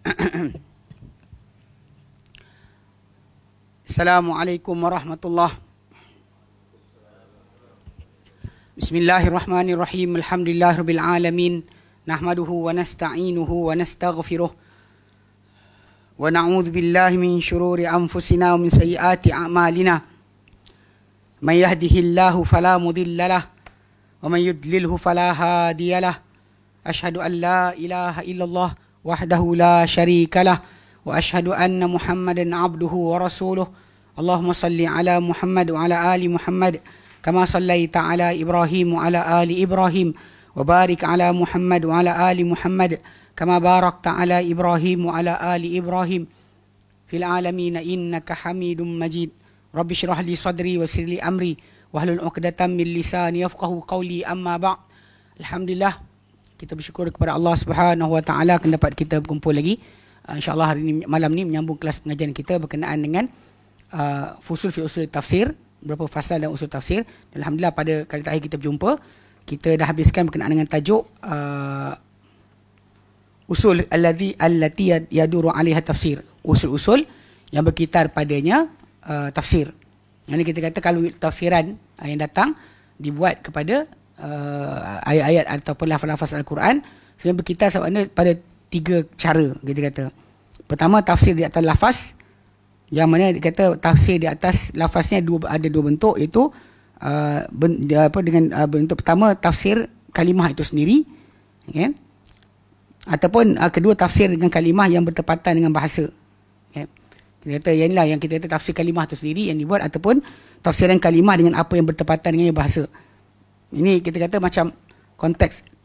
Baik. Assalamualaikum warahmatullahi. Bismillahirrahmanirrahim. Alhamdulillahirabbil alamin. Nahmaduhu wa nasta'inuhu wa nastaghfiruh. Wa na'udzu billahi min shururi anfusina wa min sayyiati a'malina. Man yahdihillahu fala mudilla lahu wa man yudlilhu fala hadiya lahu. Asyhadu an la ilaha illallah wahdahu la syarika lah wa asyhadu anna Muhammadan abduhu wa rasuluh. Allahumma salli ala Muhammad wa ala ali Muhammad kama sallaita ala Ibrahim wa ala ali Ibrahim wa barik ala Muhammad wa ala ali Muhammad kama barakta ala Ibrahim wa ala ali Ibrahim fil alamin innaka Hamidum Majid. Rabbi shrah li sadri wa yassir li amri wahlul 'uqdatam min lisani yafqahu qawli. Amma ba'd. Alhamdulillah, kita bersyukur kepada Allah Subhanahu wa taala kerana dapat kita berkumpul lagi. InsyaAllah hari ini, malam ni menyambung kelas pengajian kita berkenaan dengan fusul fi usul tafsir, beberapa fasal dan usul tafsir. Alhamdulillah pada kali terakhir kita berjumpa, kita dah habiskan berkenaan dengan tajuk usul allati yaduru 'alaiha tafsir. Usul-usul yang berkitar padanya tafsir. Yang ni kita kata kalau tafsiran yang datang dibuat kepada ayat-ayat ataupun lafaz-lafaz Al-Quran, sebenarnya berkitar pada tiga cara kita kata. Pertama, tafsir di atas lafaz, yang mana dia kata tafsir di atas lafaznya ada dua bentuk, iaitu dengan bentuk pertama tafsir kalimah itu sendiri, okay? Ataupun kedua tafsir dengan kalimah yang bertepatan dengan bahasa, okay? Kita kata yang inilah yang kita kata tafsir kalimah itu sendiri yang dibuat, ataupun tafsiran kalimah dengan apa yang bertepatan dengan bahasa. Ini kita kata macam konteks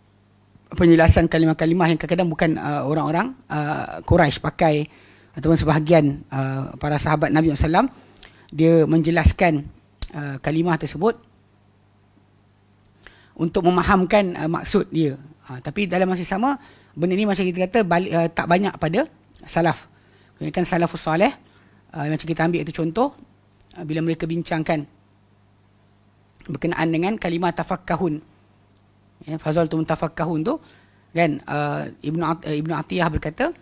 penjelasan kalimah-kalimah yang kadang-kadang bukan orang-orang Quraisy pakai, ataupun sebahagian para sahabat Nabi SAW, dia menjelaskan kalimah tersebut untuk memahamkan maksud dia. Tapi dalam masa sama, benda ni macam kita kata tak banyak pada salaf. Kan salafus salih, macam kita ambil itu contoh, bila mereka bincangkan berkenaan dengan kalimah tafakkahun, ya, fazaltum tafakkahun tu kan, Ibnu Atiyah berkata,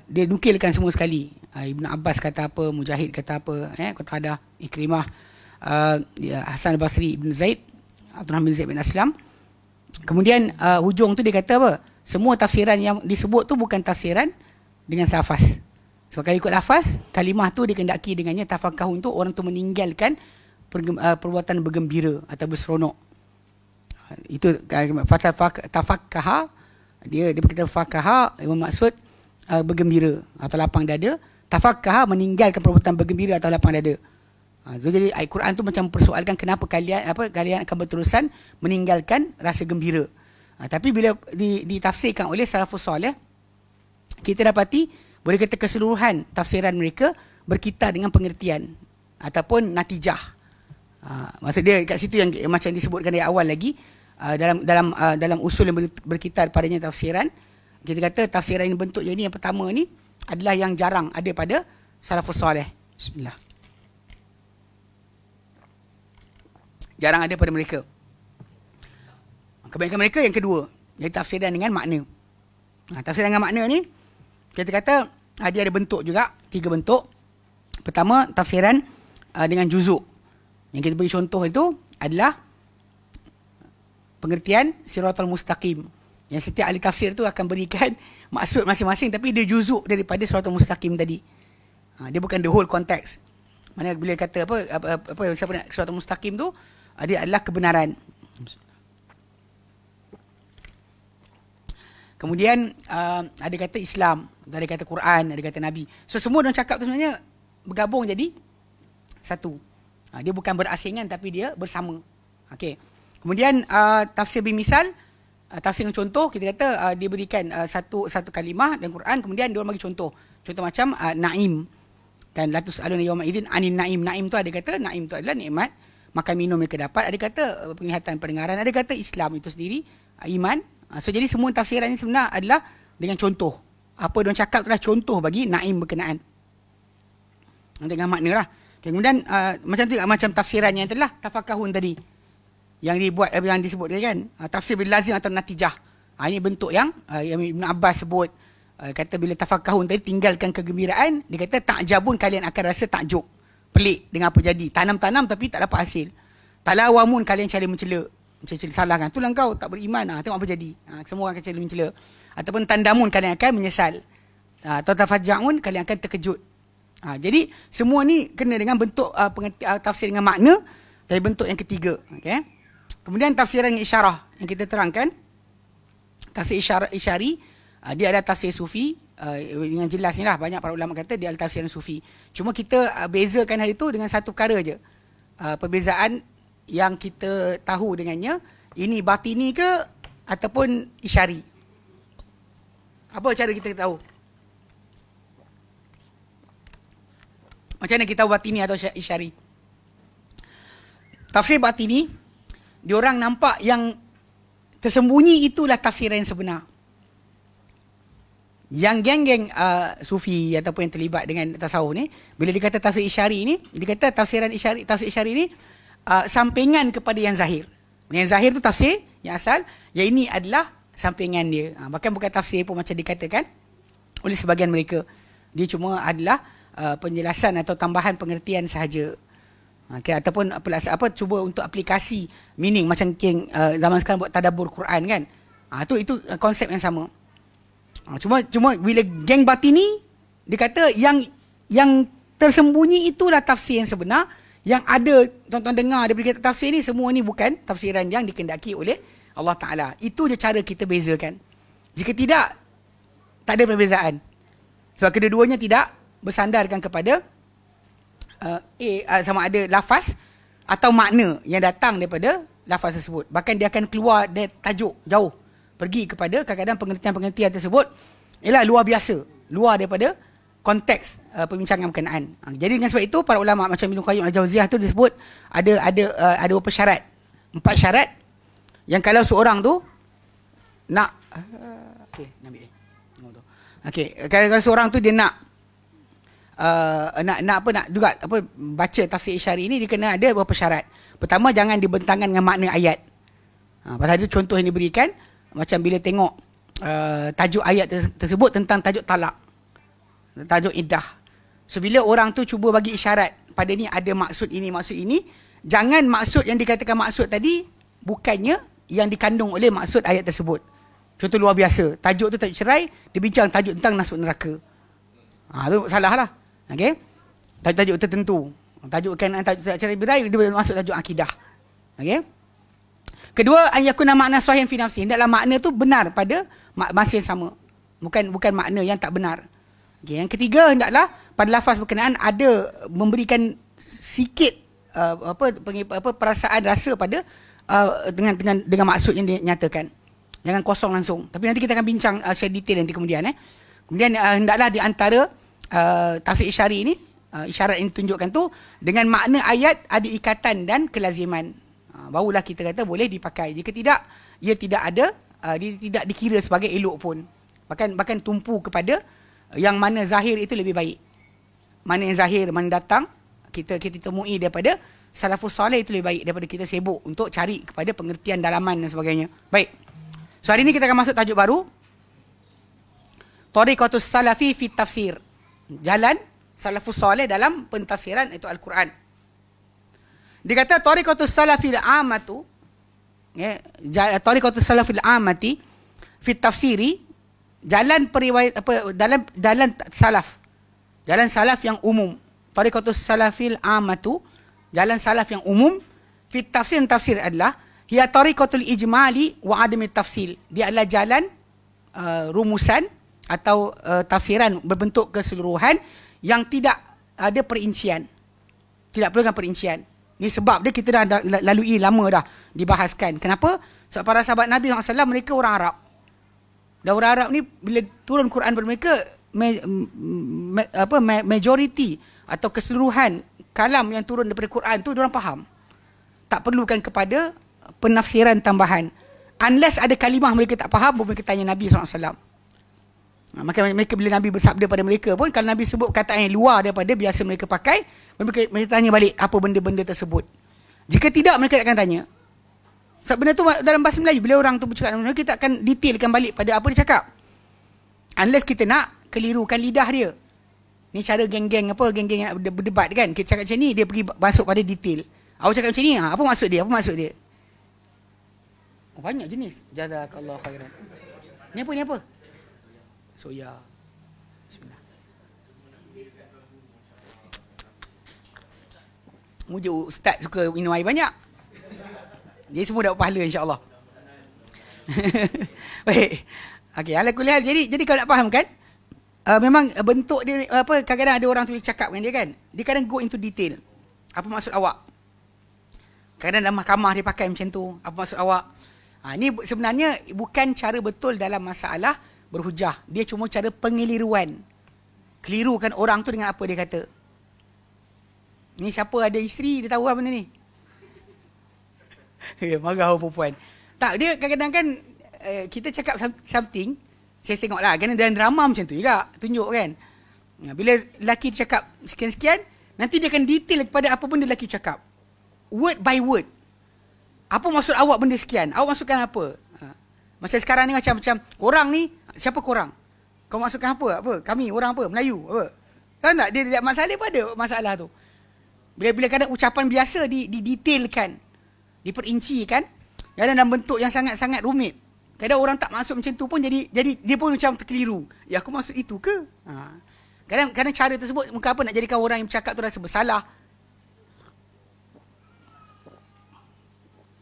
dia nukilkan semua sekali. Ibnu Abbas kata apa, Mujahid kata apa, Qatadah, Ikrimah, Hasan al-Basri, Ibn Zaid, Abdurrahman bin Zaid bin Aslam. Kemudian hujung tu dia kata apa, semua tafsiran yang disebut tu bukan tafsiran dengan lafaz. Sebab kalau ikut lafaz, kalimah tu dikendaki dengannya tafakkahun tu, orang tu meninggalkan perbuatan bergembira atau berseronok. Itu tafakkaha, dia berkata fakaha bermaksud bergembira atau lapang dada. Tafakkaha meninggalkan perbuatan bergembira atau lapang dada. So, jadi Al-Quran tu macam persoalkan kenapa kalian akan berterusan meninggalkan rasa gembira. Tapi bila ditafsirkan oleh salafus salih, kita dapati boleh kata keseluruhan tafsiran mereka berkitar dengan pengertian ataupun natijah. Maksud dia kat situ yang macam disebutkan dari awal lagi, dalam usul yang berkitar padanya tafsiran, kita kata tafsiran ini bentuk yang pertama ni adalah yang jarang ada pada salafus salih. Bismillah. Jarang ada pada mereka. Kebanyakan mereka yang kedua, iaitu tafsiran dengan makna. Tafsiran dengan makna ni kita kata dia ada bentuk juga, 3 bentuk. Pertama, tafsiran dengan juzuk. Yang kita beri contoh itu adalah pengertian siratal mustaqim, yang setiap ahli tafsir tu akan berikan maksud masing-masing, tapi dia juzuk daripada siratal mustaqim tadi. Dia bukan the whole context. Mana bila kata apa siapa nak siratal mustaqim tu, dia adalah kebenaran. Kemudian ada kata Islam, ada kata Quran, ada kata Nabi. So semua orang cakap tu sebenarnya bergabung jadi satu. Dia bukan berasingan tapi dia bersama. Okey. Kemudian tafsir bimisal, tafsir dengan contoh, kita kata dia berikan satu kalimah dalam Quran, kemudian dia orang bagi contoh. Contoh macam naim. Kan la tusaluna yawma idzin anin naim. Naim tu ada kata naim tu adalah nikmat makan minum mereka dapat, ada kata penglihatan pendengaran, ada kata Islam itu sendiri iman. So jadi semua tafsiran ini sebenarnya adalah dengan contoh. Apa dia orang cakap tu adalah contoh bagi naim berkenaan. Dengan makna lah. Kemudian macam tu, macam tafsiran yang telah tafakkahun tadi yang dibuat, yang disebut dia kan, tafsir bil lazim atau natijah. Ini bentuk yang Ibn Abbas sebut, Kata bila tafakkahun tadi, tinggalkan kegembiraan, dia kata ta'jabun, kalian akan rasa takjub, pelik dengan apa jadi. Tanam-tanam tapi tak dapat hasil. Talawamun, kalian cari mencela salah kan. Itulah kau tak beriman, tengok apa jadi. Semua orang akan cari mencela. Ataupun tandamun, kalian akan menyesal. Atau tafajja'un, kalian akan terkejut. Jadi semua ni kena dengan bentuk tafsir dengan makna dari bentuk yang ketiga. Okay? Kemudian tafsiran isyarah yang kita terangkan. Tafsir isyari, dia ada tafsir sufi, dengan jelas ni lah, banyak para ulama kata dia adalah tafsiran sufi. Cuma kita bezakan hari tu dengan satu perkara je. Perbezaan yang kita tahu dengannya, ini batini ke ataupun isyari. Apa cara kita tahu? Macam mana kita tahu batini atau isyari? Tafsir batini, diorang nampak yang tersembunyi itulah tafsiran yang sebenar. Yang geng-geng sufi ataupun yang terlibat dengan tasawuf ni, bila dia kata tafsir isyari ni, dia kata tafsir isyari ni sampingan kepada yang zahir. Yang zahir tu tafsir yang asal, yang ini adalah sampingan dia. Bahkan bukan tafsir pun macam dikatakan oleh sebahagian mereka. Dia cuma adalah penjelasan atau tambahan pengertian sahaja. Okay, ataupun cuba untuk aplikasi meaning macam zaman sekarang buat tadabbur Quran kan. Itu konsep yang sama. Cuma bila geng batini, dia kata yang tersembunyi itulah tafsir yang sebenar. Yang ada tuan-tuan dengar daripada kita tafsir ni, semua ni bukan tafsiran yang dikehendaki oleh Allah Ta'ala. Itu je cara kita bezakan. Jika tidak, tak ada perbezaan. Sebab kedua-duanya tidak bersandarkan kepada sama ada lafaz atau makna yang datang daripada lafaz tersebut. Bahkan dia akan keluar dari tajuk jauh, pergi kepada kadang-kadang pengertian-pengertian tersebut ialah luar biasa, luar daripada konteks perbincangan berkenaan. Jadi dengan sebab itu para ulama macam Ibnu Qayyim Al-Jauziyah tu disebut ada beberapa syarat. 4 syarat yang kalau seorang tu nak kalau seorang tu dia nak baca tafsir isyari ni, dia kena ada beberapa syarat. Pertama, jangan dibentangkan dengan makna ayat. Pasal itu contoh yang diberikan macam bila tengok tajuk ayat tersebut tentang tajuk talak, tajuk iddah. So bila orang tu cuba bagi isyarat pada ni ada maksud ini, jangan maksud yang dikatakan maksud tadi bukannya yang dikandung oleh maksud ayat tersebut. Contoh luar biasa, tajuk tu tajuk cerai, dia bincang tajuk tentang masuk neraka. Tu salah lah. Okay? Tajuk tertentu, tajuk cerai berai, dia masuk tajuk akidah. Okay? Kedua, ayakuna makna sahih fi nafsi, hendaklah makna tu benar pada masa yang sama, bukan makna yang tak benar. Okay. Yang ketiga, hendaklah pada lafaz berkenaan ada memberikan sikit perasaan rasa pada dengan maksud yang dinyatakan. Jangan kosong langsung. Tapi nanti kita akan bincang secara detail nanti kemudian. Kemudian hendaklah di antara tafsir isyari ini, isyarat yang ditunjukkan tu dengan makna ayat ada ikatan dan kelaziman. Barulah kita kata boleh dipakai. Jika tidak, ia tidak ada, dia tidak dikira sebagai elok pun. Bahkan tumpu kepada yang mana zahir itu lebih baik. Mana yang zahir, mana datang, kita temui daripada salafus soleh itu lebih baik daripada kita sibuk untuk cari kepada pengertian dalaman dan sebagainya. Baik. So hari ini kita akan masuk tajuk baru. Tariqatus salafi fi tafsir. Jalan salafus soleh dalam pentafsiran itu Al-Quran. Dia kata tariqatus salafil amatu, tariqatus salafil amati fi tafsiri, jalan periwayat jalan salaf. Jalan salaf yang umum. Tariqatus salafil amatu, jalan salaf yang umum fi tafsir, tafsir adalah hiya tariqatul ijmali wa adami tafsil. Dia adalah jalan rumusan atau tafsiran berbentuk keseluruhan yang tidak ada perincian. Tidak perlukan perincian. Ini sebab dia kita dah lalui lama dah dibahaskan. Kenapa? Sebab para sahabat Nabi SAW mereka orang Arab. Dan orang Arab ni bila turun Quran kepada mereka, majority atau keseluruhan kalam yang turun daripada Quran tu diorang faham. Tak perlukan kepada penafsiran tambahan. Unless ada kalimah mereka tak faham, mereka tanya Nabi SAW. Maka mereka bila Nabi bersabda pada mereka pun, kalau Nabi sebut perkataan yang luar daripada biasa mereka pakai, mereka tanya balik apa benda-benda tersebut. Jika tidak, mereka tak akan tanya. Sebab benda tu dalam bahasa Melayu, bila orang tu bercakap dengan mereka, kita akan detailkan balik pada apa dia cakap. Unless kita nak kelirukan lidah dia. Ni cara geng-geng geng-geng yang berdebat kan. Kita cakap macam ni, dia pergi masuk pada detail. Awak cakap macam ni, apa maksud dia? Apa maksud dia? Oh, banyak jenis. Jazakallah khairan. Ni apa? Soya. Bismillah. Mujuk ustaz suka minum air banyak. Dia semua dapat pahala insya-Allah. Baik. Okey, ala kulli hal. Jadi kalau nak faham kan, memang bentuk dia kadang-kadang ada orang tu cakap dengan dia kan. Dia kadang go into detail. Apa maksud awak? Kadang dalam mahkamah dia pakai macam tu. Apa maksud awak? Ni sebenarnya bukan cara betul dalam masalah berhujah. Dia cuma cara pengeliruan. Kelirukan orang tu dengan apa dia kata. Ni siapa ada isteri, dia tahu lah benda ni. Marah orang perempuan. Tak, dia kadang-kadang kan kita cakap something, saya tengok lah, kerana dalam drama macam tu juga, tunjuk kan. Bila lelaki cakap sekian-sekian, nanti dia akan detail kepada apa benda lelaki cakap. Word by word. Apa maksud awak benda sekian? Awak maksudkan apa? Macam sekarang ni macam korang ni, siapa korang? Kau maksudkan apa? Kami, orang apa? Melayu? Apa? Tahu tak? Dia masalah pun ada masalah tu. Bila kadang ucapan biasa didetailkan, diperincikan, kadang dalam bentuk yang sangat-sangat rumit. Kadang orang tak masuk macam tu pun jadi dia pun macam terkeliru. Ya, aku maksud itu ke? Kadang cara tersebut muka apa nak jadikan orang yang bercakap tu rasa bersalah.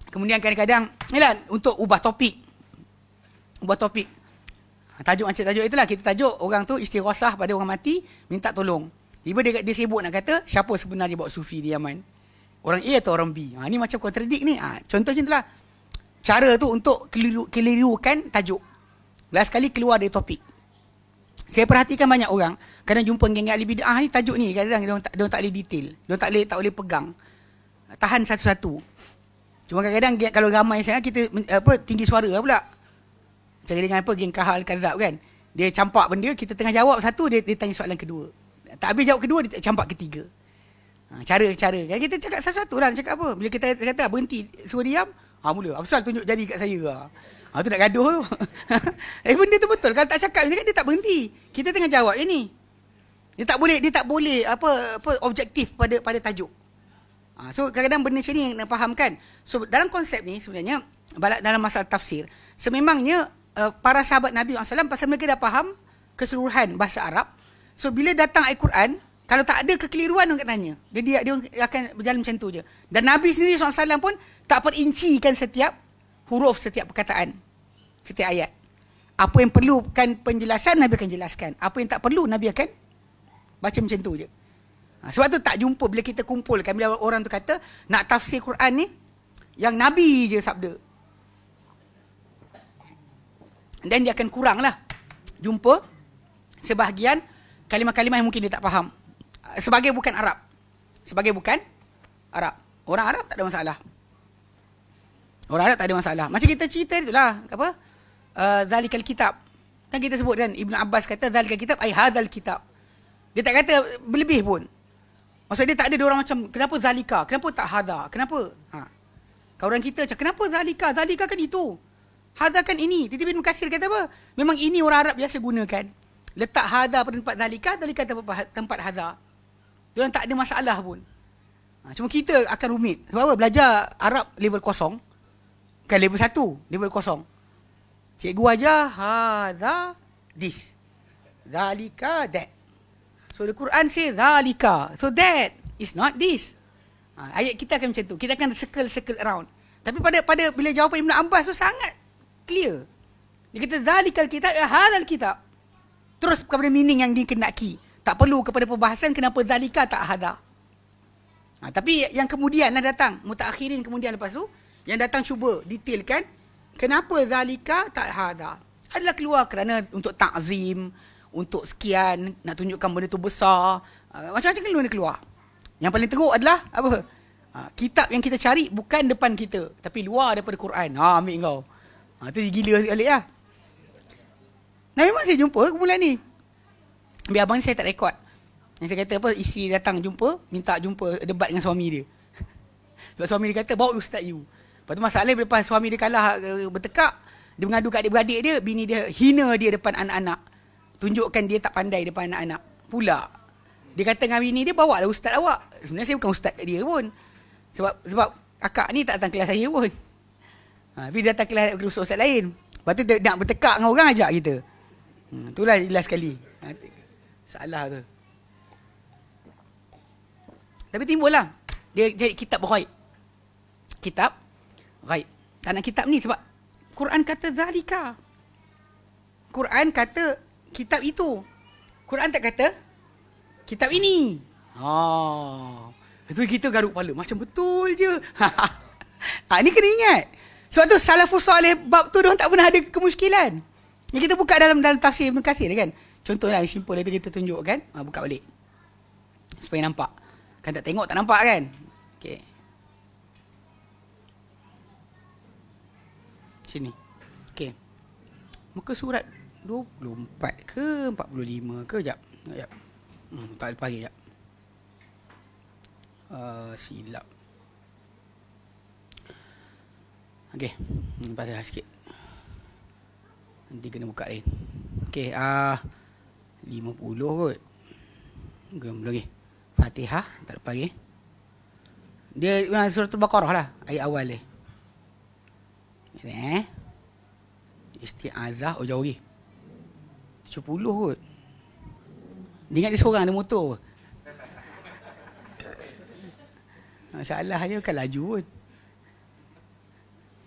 Kemudian kadang-kadang yalah, untuk ubah topik. Tajuk macam tajuk itulah, kita tajuk orang tu istighosah pada orang mati, minta tolong. Tiba dia sibuk nak kata siapa sebenarnya bawa sufi di Yaman. Orang A atau orang B. Ni macam kontradik ni. Contoh macam itulah. Cara tu untuk kelirukan tajuk. Last sekali keluar dari topik. Saya perhatikan banyak orang kadang jumpa geng ahli bid'ah ni, tajuk ni kadang-kadang dia tak boleh detail. Dia tak boleh pegang. Tahan satu-satu. Cuma kadang-kadang kalau ramai sangat kita tinggi suara pula. Macam dengan geng Kahal Kazab kan. Dia campak benda, kita tengah jawab satu, dia tanya soalan kedua. Tak habis jawab kedua, dia campak ketiga. Cara-cara kan kita cakap satu-satu lah, cakap apa. Bila kita kata berhenti, suruh diam, mula apa pasal tunjuk jari kat saya. Tu nak gaduh tu. Benda tu betul. Kalau tak cakap ni kan dia tak berhenti. Kita tengah jawab je ni. Dia tak boleh apa objektif pada tajuk. So kadang-kadang benda macam ni nak fahamkan. So dalam konsep ni sebenarnya dalam masalah tafsir, sememangnya para sahabat Nabi SAW pasal mereka dah faham keseluruhan bahasa Arab. So bila datang Al-Quran, kalau tak ada kekeliruan orang tanya. Dia akan berjalan macam tu je. Dan Nabi sendiri SAW pun tak perincikan setiap huruf, setiap perkataan, setiap ayat. Apa yang perlukan penjelasan, Nabi akan jelaskan. Apa yang tak perlu, Nabi akan baca macam tu je. Sebab tu tak jumpa bila kita kumpulkan, bila orang tu kata nak tafsir Quran ni, yang Nabi je sabda. Dan dia akan kurang lah jumpa sebahagian kalimah-kalimah yang mungkin dia tak faham. Sebagai bukan Arab. Orang Arab tak ada masalah. Macam kita cerita itulah, apa? Zalikal kitab. Kan kita sebut kan, Ibn Abbas kata zalikal kitab ai hadzal kitab. Dia tak kata berlebih pun. Maksud dia tak ada orang macam kenapa zalika? Kenapa tak hadza? Kenapa? Kalau orang kita macam kenapa zalika? Zalika kan itu. Hadza kan ini. Titi bin Katsir kata apa? Memang ini orang Arab biasa gunakan. Letak hadza pada tempat zalika, zalika tempat hadza. Dia orang tak ada masalah pun. Cuma kita akan rumit. Sebab apa? Belajar Arab level kosong. Bukan level 1, level kosong. Cikgu ajar hadza this. Zalika that. So the Quran say zalika. So that is not this. Ayat kita akan macam tu. Kita akan circle around. Tapi pada bila jawapan Ibn Abbas tu sangat clear. Dia kata zalikal kitab ya hadzal kitab. Terus kepada meaning yang dikenaki. Tak perlu kepada perbahasan kenapa zalika tak hadza. Tapi yang kemudian lah datang, mutaakhirin kemudian lepas tu, yang datang cuba detailkan kenapa zalika tak hadza. Adalah keluar kerana untuk ta'zim, untuk sekian, nak tunjukkan benda tu besar. Macam-macam keluar. Yang paling teruk adalah apa? Kitab yang kita cari bukan depan kita, tapi luar daripada Quran. Ambil kau. Tu gila sekali lah. Nah, memang saya jumpa kumpulan ni. Biar abang ni saya tak rekod. Yang saya kata apa, isteri datang jumpa, minta jumpa debat dengan suami dia. Sebab suami dia kata, bawa ustaz you. Lepas tu masalahnya lepas suami dia kalah bertekak, dia mengadu kat adik-beradik dia, bini dia hina dia depan anak-anak. tunjukkan dia tak pandai depan anak-anak. Pula. Dia kata dengan bini dia, bawa lah ustaz awak. Sebenarnya saya bukan ustaz kat dia pun. Sebab akak ni tak datang kelas saya pun. Tapi dia datang kelas ustaz lain. Lepas tu dia nak bertekak dengan orang, ajak kita. Itulah jelas sekali. Salah tu. Tapi timbul lah. Dia jadi kitab ghaib. Kitab ghaib. Tak nak kitab ni sebab Quran kata zalika. Quran kata kitab itu. Quran tak kata kitab ini. Itu kita garuk kepala. Macam betul je. Ni kena ingat. Sebab tu salafus soleh bab tu diorang tak pernah ada kemusykilan. Yang kita buka dalam tafsir Ibn Kathir kan. Contohlah yang simple itu kita tunjuk kan. Buka balik. Supaya nampak. Kan tak tengok tak nampak kan. Okay. Sini. Okay. Muka surat 24 ke 45 ke. Sekejap. Tak lepas lagi. Sekejap. Silap. Okay. Lepas dah sikit. Nanti kena buka lain. Okay. 50 kot. Belum lagi. Fatihah. Tak lepas lagi. Dia surah Al-Baqarah lah. Ayat awal dia. Isti'azah. Oh jauh lagi. 70 kot. Dia ingat dia seorang ada motor. Masalah dia bukan laju pun.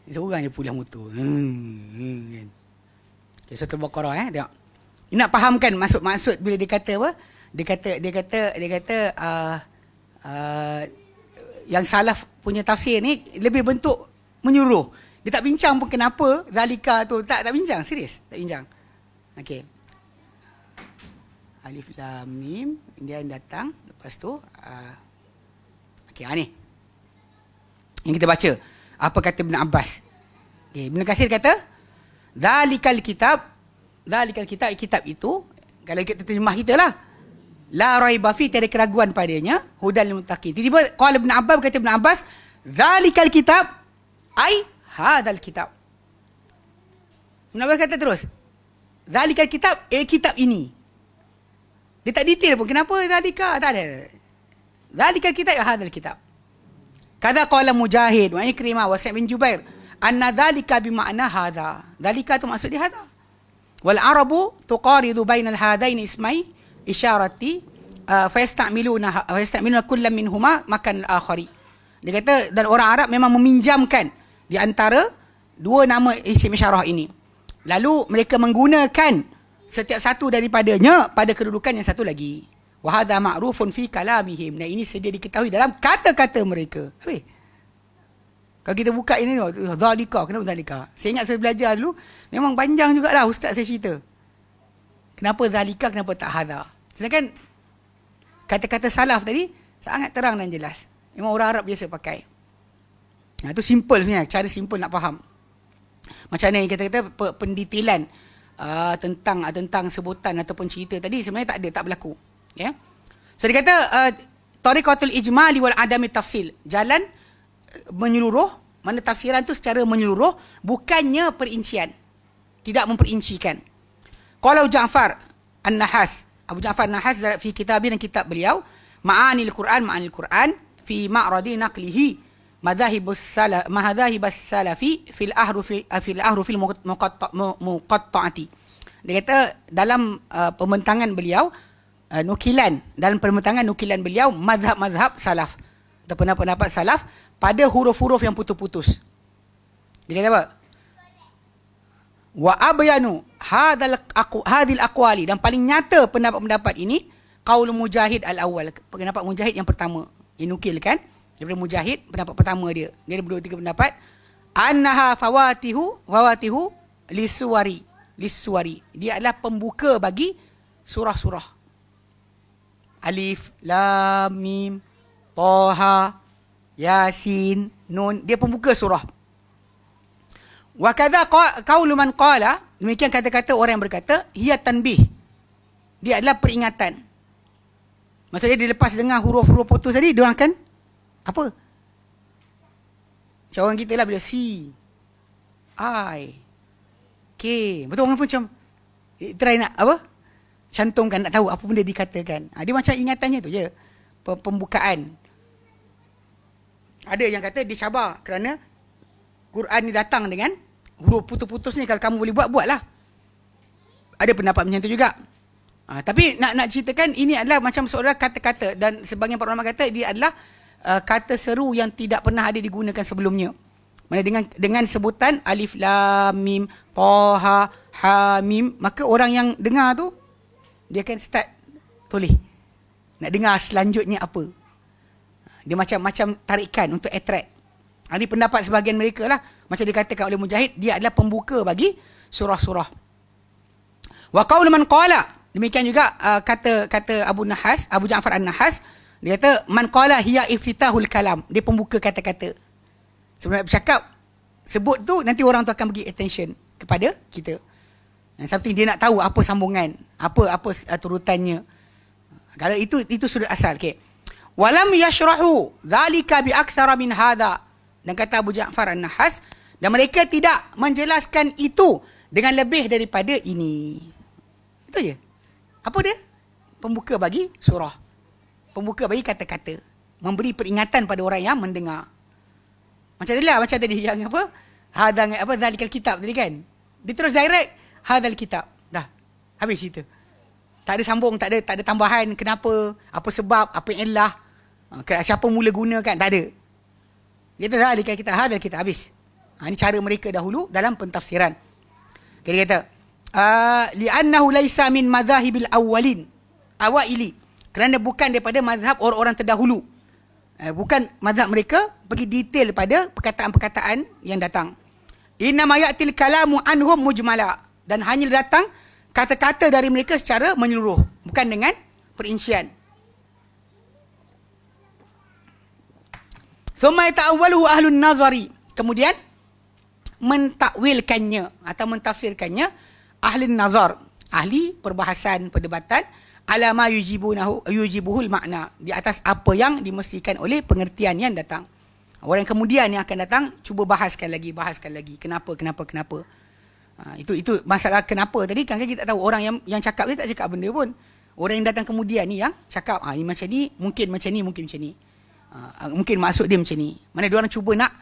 Dia seorang je pulang motor. Kan. Okay, surah Al-Baqarah tengok. Dia nak fahamkan maksud bila dia kata apa? Dia kata yang salaf punya tafsir ni lebih bentuk menyuruh. Dia tak bincang pun kenapa zalika tu. Tak bincang. Serius. Tak bincang. Okey. Alif Lam Mim. Dia datang. Lepas tu. Okey. Ni. Yang kita baca. Apa kata Ibn Abbas. Okay. Ibn Kathir kata. Zalikal kitab. Kitab itu. Kalau kita terjemah kita lah. La raiba fi, tiada keraguan padanya. Hudal lil muttaqin. Tiba-tiba qala Ibn Abbas, kata Ibn Abbas, zalikal kitab ai hadzal kitab. Ibn Abbas kata terus, zalikal kitab, kitab ini. Dia tak detail pun kenapa zalika, tak ada. Zalikal kitab hadzal kitab. Kada qala Mujahid wa Ikrimah wa Sa'id bin Jubair, anna zalika bimakna hadza. Zalika tu maksud dia hadza. Wal arabu tuqaridu bainal hadaini ismai isyarati fayastamiluna kullam minhuma makan al-akhari. Dia kata dan orang Arab memang meminjamkan di antara dua nama isim isyarah ini. Lalu mereka menggunakan setiap satu daripadanya pada kedudukan yang satu lagi. Wa hadza ma'rufun fi kalamihim. Nah ini sedia diketahui dalam kata-kata mereka. Habis. Kalau kita buka ini zalika, kenapa zalika? Saya ingat saya belajar dulu memang panjang jugalah ustaz saya cerita. Kenapa zalika, kenapa tak hadza? Sedangkan kata-kata salaf tadi sangat terang dan jelas. Memang orang Arab biasa pakai. Itu simple sebenarnya, cara simple nak faham. Macam mana yang kita kata pendetailan tentang sebutan ataupun cerita tadi sebenarnya tak berlaku. Ya. So dia kata tariqatul ijmali wal adami tafsil. Jalan menyeluruh, mana tafsiran tu secara menyeluruh bukannya perincian. Tidak memperincikan. Kalau Ja'far An-Nahas, Abu Ja'far An-Nahas fi kitabin, kitab beliau, Ma'anil Quran fi ma'radi naqlihi madhahibus salafi fil ahrufil muqatta'ati. Dia kata dalam pembentangan beliau dalam pembentangan nukilan beliau mazhab salaf atau pendapat salaf pada huruf-huruf yang putus-putus. Dia kata apa? Wa abyanu hadil aqwali, dan paling nyata pendapat-pendapat ini qaul Mujahid al-awwal, pendapat Mujahid yang pertama yang nukilkan daripada Mujahid, pendapat pertama dia ada berdua tiga pendapat, annaha fawatihu lisuwari, dia adalah pembuka bagi surah-surah Alif Lam Mim Taha Yasin Nun, dia pembuka surah. Wa kadza qaulu man qala, demikian kata-kata orang yang berkata hiya tanbih, dia adalah peringatan. Maksudnya dia lepas dengar huruf-huruf putus tadi, dia akan apa? Macam orang kita lah bila C I K, betul orang pun macam try nak apa? cantumkan, nak tahu apa benda dikatakan. Dia macam ingatannya tu je. Pembukaan. Ada yang kata dia cabar kerana Quran ni datang dengan huruf putus-putus ni. Kalau kamu boleh buat, buatlah. Ada pendapat macam tu juga. Tapi nak ceritakan ini adalah macam seorang kata-kata, dan sebagian para ulama kata dia adalah kata seru yang tidak pernah ada digunakan sebelumnya. Mana dengan sebutan alif lam mim ta ha mim, maka orang yang dengar tu dia akan start tulis nak dengar selanjutnya apa. Dia macam tarikan untuk attract. Ini pendapat sebahagian mereka lah. Macam dikatakan oleh Mujahid, dia adalah pembuka bagi surah-surah. Wa qaul man qala, demikian juga kata Abu Ja'far An-Nahas, dia kata man qala hiya iftitahul kalam, dia pembuka kata-kata. Sebenarnya bercakap, sebut tu nanti orang tu akan bagi attention kepada kita. Dan something dia nak tahu apa sambungan, apa turutannya. Kalau itu sudut asal. Okey. Walam yashrahu dzalika bi aktsara min hadha. Dan kata Abu Ja'far An-Nahas, dan mereka tidak menjelaskan itu dengan lebih daripada ini. Itu je. Apa dia? Pembuka bagi surah. Pembuka bagi kata-kata. Memberi peringatan pada orang yang mendengar. Macam tadi yang apa? Hadang apa zalikal kitab tadi kan. Dia terus direct hadzal kitab. Dah. Habis cerita. Tak ada sambung, tak ada tambahan kenapa, apa sebab, apa yang ilah. Siapa mula gunakan, tak ada. Dia kata zalikal kitab, hadzal kitab, habis. Ini cara mereka dahulu dalam pentafsiran. Dia kata li'annahu laisa min madhahibil awwalin awaili, kerana bukan daripada mazhab orang-orang terdahulu. Bukan mazhab mereka pergi detail pada perkataan-perkataan yang datang. Inna ma ya'til kalamu anhum mujmala, dan hanya datang kata-kata dari mereka secara menyeluruh, bukan dengan perincian. Thumma yata'awwaluhu ahlun nazari, kemudian mentakwilkannya atau mentafsirkannya ahli nazar, ahli perbahasan perdebatan, ala ma yujibuhul makna, di atas apa yang dimestikan oleh pengertian yang datang. Orang kemudian yang akan datang cuba bahaskan lagi. Kenapa. Itu masalah kenapa tadi kan kita tak tahu. Orang yang cakap dia tak cakap benda pun. Orang yang datang kemudian ni yang cakap ini macam ni, mungkin macam ni, mungkin macam ni. Mungkin maksud dia macam ni. Mana dia orang cuba nak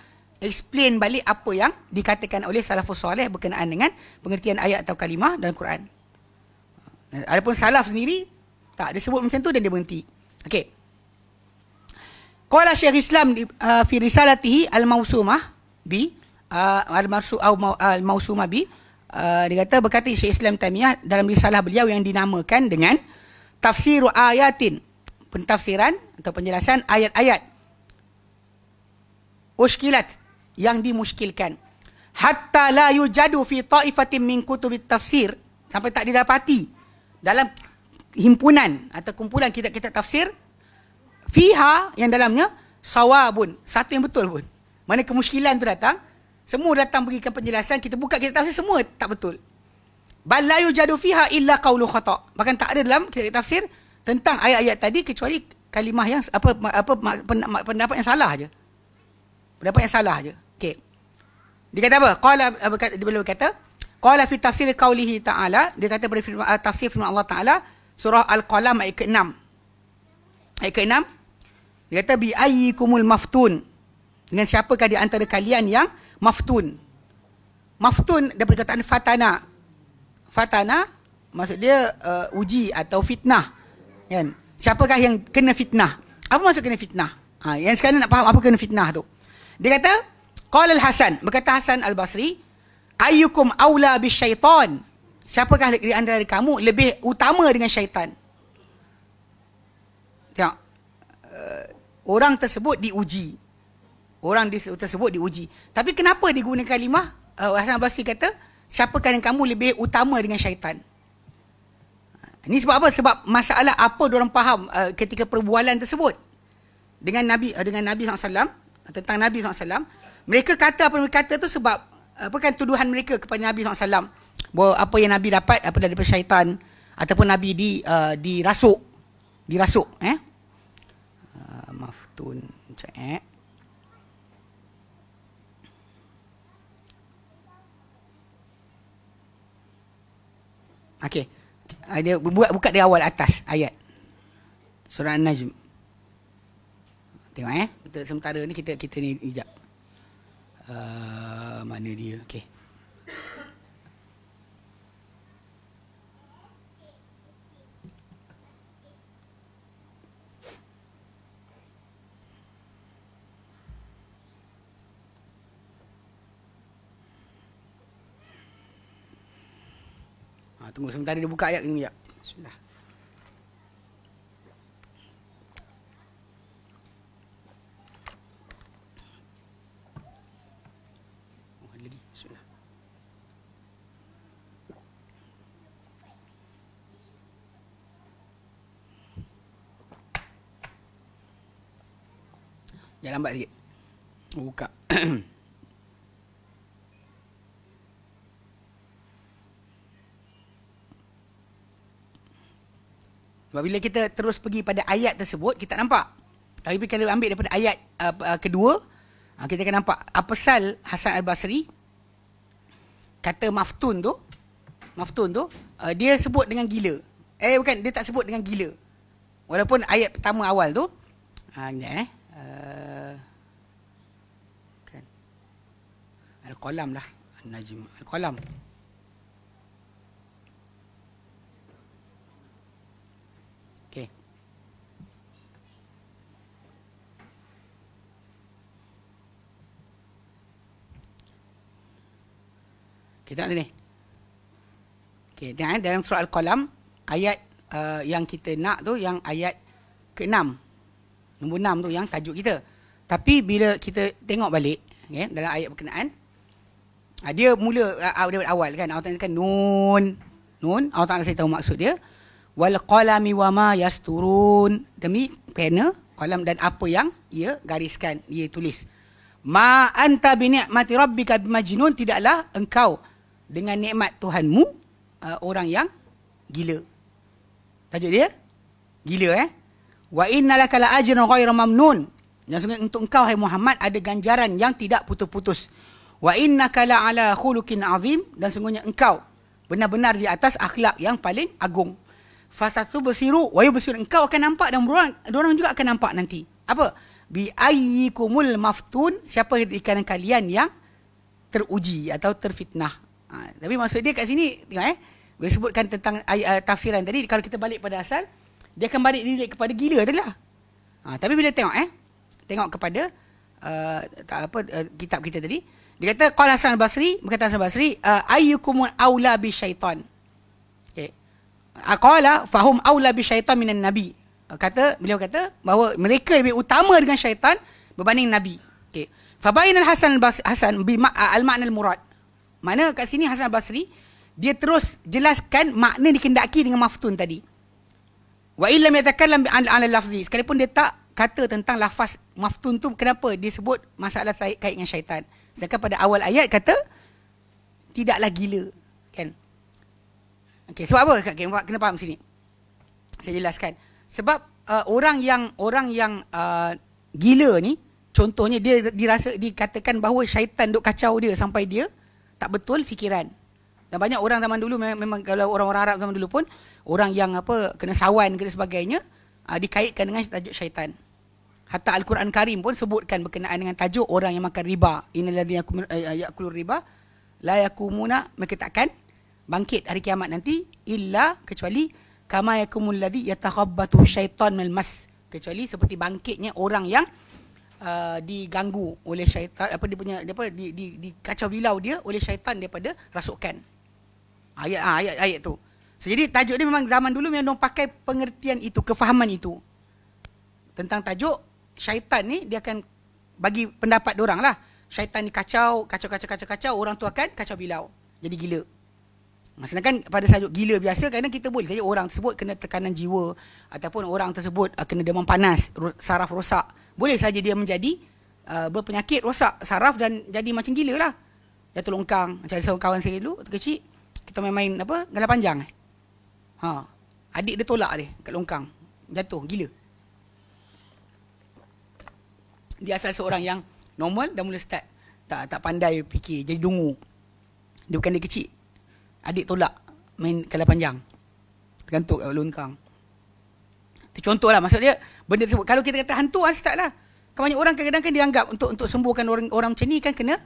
explain balik apa yang dikatakan oleh salafus soleh berkenaan dengan pengertian ayat atau kalimah dalam Quran. Adapun salaf sendiri tak, dia sebut macam tu dan dia berhenti. Okey. Qala Syekh Islam fi risalatihi al-mausumah bi al-mausumah bi, dia berkata Syekh Islam Taimiyah dalam risalah beliau yang dinamakan dengan tafsir ayatin, pentafsiran atau penjelasan ayat-ayat ushkilat, yang dimuskilkan, hatta la yujadu fi ta'ifatin min kutubit tafsir, sampai tak didapati dalam himpunan atau kumpulan kitab-kitab tafsir, fiha, yang dalamnya sawabun, satu yang betul pun. Mana kemuskilan tu datang, semua datang berikan penjelasan, kita buka kitab tafsir semua tak betul. Bal la yujadu fiha illa qaulun khata', bahkan tak ada dalam kitab tafsir tentang ayat-ayat tadi kecuali kalimah yang pendapat yang salah aja. Pendapat yang salah aja. Okey. Dia kata apa? Dia berkata qala fi tafsir qaulihi ta'ala, dia kata pada tafsir firman Allah Taala surah Al-Qalam ayat ke-6. Ayat ke-6 dia kata bi ayyikumul maftun, dengan siapakah di antara kalian yang maftun. Maftun daripada perkataan fatana. Fatana maksud dia uji atau fitnah. Kan? Siapakah yang kena fitnah? Apa maksud kena fitnah? Yang sekarang nak faham apa kena fitnah tu. Dia kata qala al-Hasan, berkata Hasan Al-Basri, ayyukum aula bisyaitan, siapakah di antara kamu lebih utama dengan syaitan. Tengok, orang tersebut diuji. Orang tersebut diuji. Tapi kenapa digunakan kalimah Hasan Al-Basri kata siapakah yang kamu lebih utama dengan syaitan. Ini sebab apa? Sebab masalah apa diorang faham ketika perbualan tersebut dengan Nabi SAW, tentang Nabi SAW. Mereka kata apa mereka kata tu sebab apa kan tuduhan mereka kepada Nabi SAW, bahawa apa yang Nabi dapat apa daripada syaitan, ataupun Nabi dirasuk maftun okey. Dia buka dari awal atas ayat. Surah An-Najm. Tengok kita sementara ni kita ni hijab. Mana dia? Okey. Tunggu sementara dia buka ayat ni sekejap. Bismillah. Lagi. Bismillah. Jangan lambat sikit. Buka. Sebab bila kita terus pergi pada ayat tersebut, kita tak nampak. Tapi kalau ambil daripada ayat kedua, kita akan nampak apa pasal Hasan Al-Basri kata maftun tu, dia sebut dengan gila. Bukan, dia tak sebut dengan gila. Walaupun ayat pertama awal tu, kan. Al-Qalam lah. An-Najm. Al-Qalam. Okay. Kita tengok sini. Okay, tengok dalam surah Al-Qalam, ayat yang kita nak tu, yang ayat ke-6. Nombor 6 tu yang tajuk kita. Tapi bila kita tengok balik, okay, dalam ayat berkenaan, dia mula dari awal kan. Allah Ta'ala kan nun. Allah Ta'ala saya tahu maksud dia. Wal qalami wama yasturun, demi pena, qalam dan apa yang ia gariskan, ia tulis. Ma anta bi ni'mati rabbika bimajnun, tidaklah engkau dengan nikmat Tuhanmu orang yang gila. Tajuk dia gila. Wa innalaka la ajran ghairu mamnun, dan sungguh untuk engkau hai Muhammad ada ganjaran yang tidak putus-putus. Wa innaka la ala khuluqin azim, dan sungguhnya engkau benar-benar di atas akhlak yang paling agung. Fasatu basiru wa yubsir, engkau akan nampak dan orang juga akan nampak nanti. Apa? Bi ayyikumul maftun, siapa di kalangan kalian yang teruji atau terfitnah. Tapi maksud dia kat sini tengok bila sebutkan tentang tafsiran tadi, kalau kita balik pada asal, dia akan balik diri kepada gila tadi lah. Tapi bila tengok kepada kitab kita tadi, dia kata qala Hasan Al-Basri, berkata Hasan Al-Basri, ayyukumul aula bi syaitan. Qala fahum aula bi syaitan minan nabi. Beliau kata bahawa mereka lebih utama dengan syaitan berbanding nabi. Okey. Fa bainal Hasan bi al-ma'na al-murad. Mana kat sini Hasan Al-Basri dia terus jelaskan makna dikendaki dengan maftun tadi. Wa illam yatakallam ala lafzi, sekalipun dia tak kata tentang lafaz maftun tu, kenapa dia sebut masalah kait dengan syaitan. Sedangkan pada awal ayat kata tidaklah gila, kan? Okey, sebab apa? Kena faham sini. Saya jelaskan. Sebab orang yang gila ni, contohnya dia dikatakan bahawa syaitan duk kacau dia sampai dia tak betul fikiran. Dan banyak orang zaman dulu memang kalau orang-orang Arab zaman dulu pun, orang yang kena sawan kena sebagainya, dikaitkan dengan tajuk syaitan. Hatta Al-Quran Karim pun sebutkan berkenaan dengan tajuk orang yang makan riba. Innalladzina ya'kulur riba la yakumuna, mereka takkan bangkit hari kiamat nanti illa kecuali kama yakumul ladzi yatakhabbathu syaitan minal mas, kecuali seperti bangkitnya orang yang diganggu oleh syaitan, dikacau bilau dia oleh syaitan daripada rasukan. Ayat tu. So, jadi tajuk dia memang zaman dulu memang pakai pengertian itu, kefahaman itu. Tentang tajuk syaitan ni, dia akan bagi pendapat diorang lah. Syaitan ni kacau, orang tu akan kacau bilau, jadi gila. Sedangkan pada tajuk gila biasa, kadang kita boleh tajuk orang tersebut kena tekanan jiwa, ataupun orang tersebut kena demam panas, saraf rosak. Boleh saja dia menjadi berpenyakit rosak saraf dan jadi macam gila lah. Jatuh longkang. Macam ada seorang kawan saya dulu, kecil, kita main galah panjang. Adik dia tolak dia kat longkang, jatuh gila. Dia asal seorang yang normal, dah mula start tak pandai fikir, jadi dungu. Dia bukan dia kecil, adik tolak main galah panjang. tergantuk kat longkang. Itu contoh lah, maksud dia benda tersebut. Kalau kita kata hantu, start lah. Banyak orang kadang-kadang kan dianggap untuk sembuhkan orang macam ni kan kena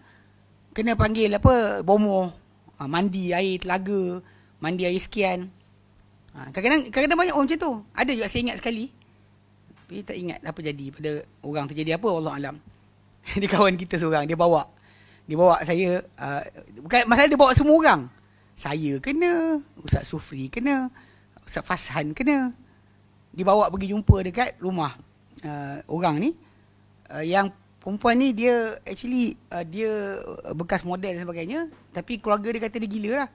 panggil apa, bomoh, mandi air telaga, mandi air sekian. Kadang-kadang banyak orang macam tu. Ada juga saya ingat sekali, tapi tak ingat apa jadi pada orang tu, jadi apa wallahu alam. Dia kawan kita seorang, dia bawa saya, bukan masalah dia bawa semua orang. Saya kena, Ustaz Sufri kena, Ustaz Fashan kena. Dibawa pergi jumpa dekat rumah orang ni. Yang perempuan ni dia actually dia bekas model dan sebagainya, tapi keluarga dia kata dia gila lah.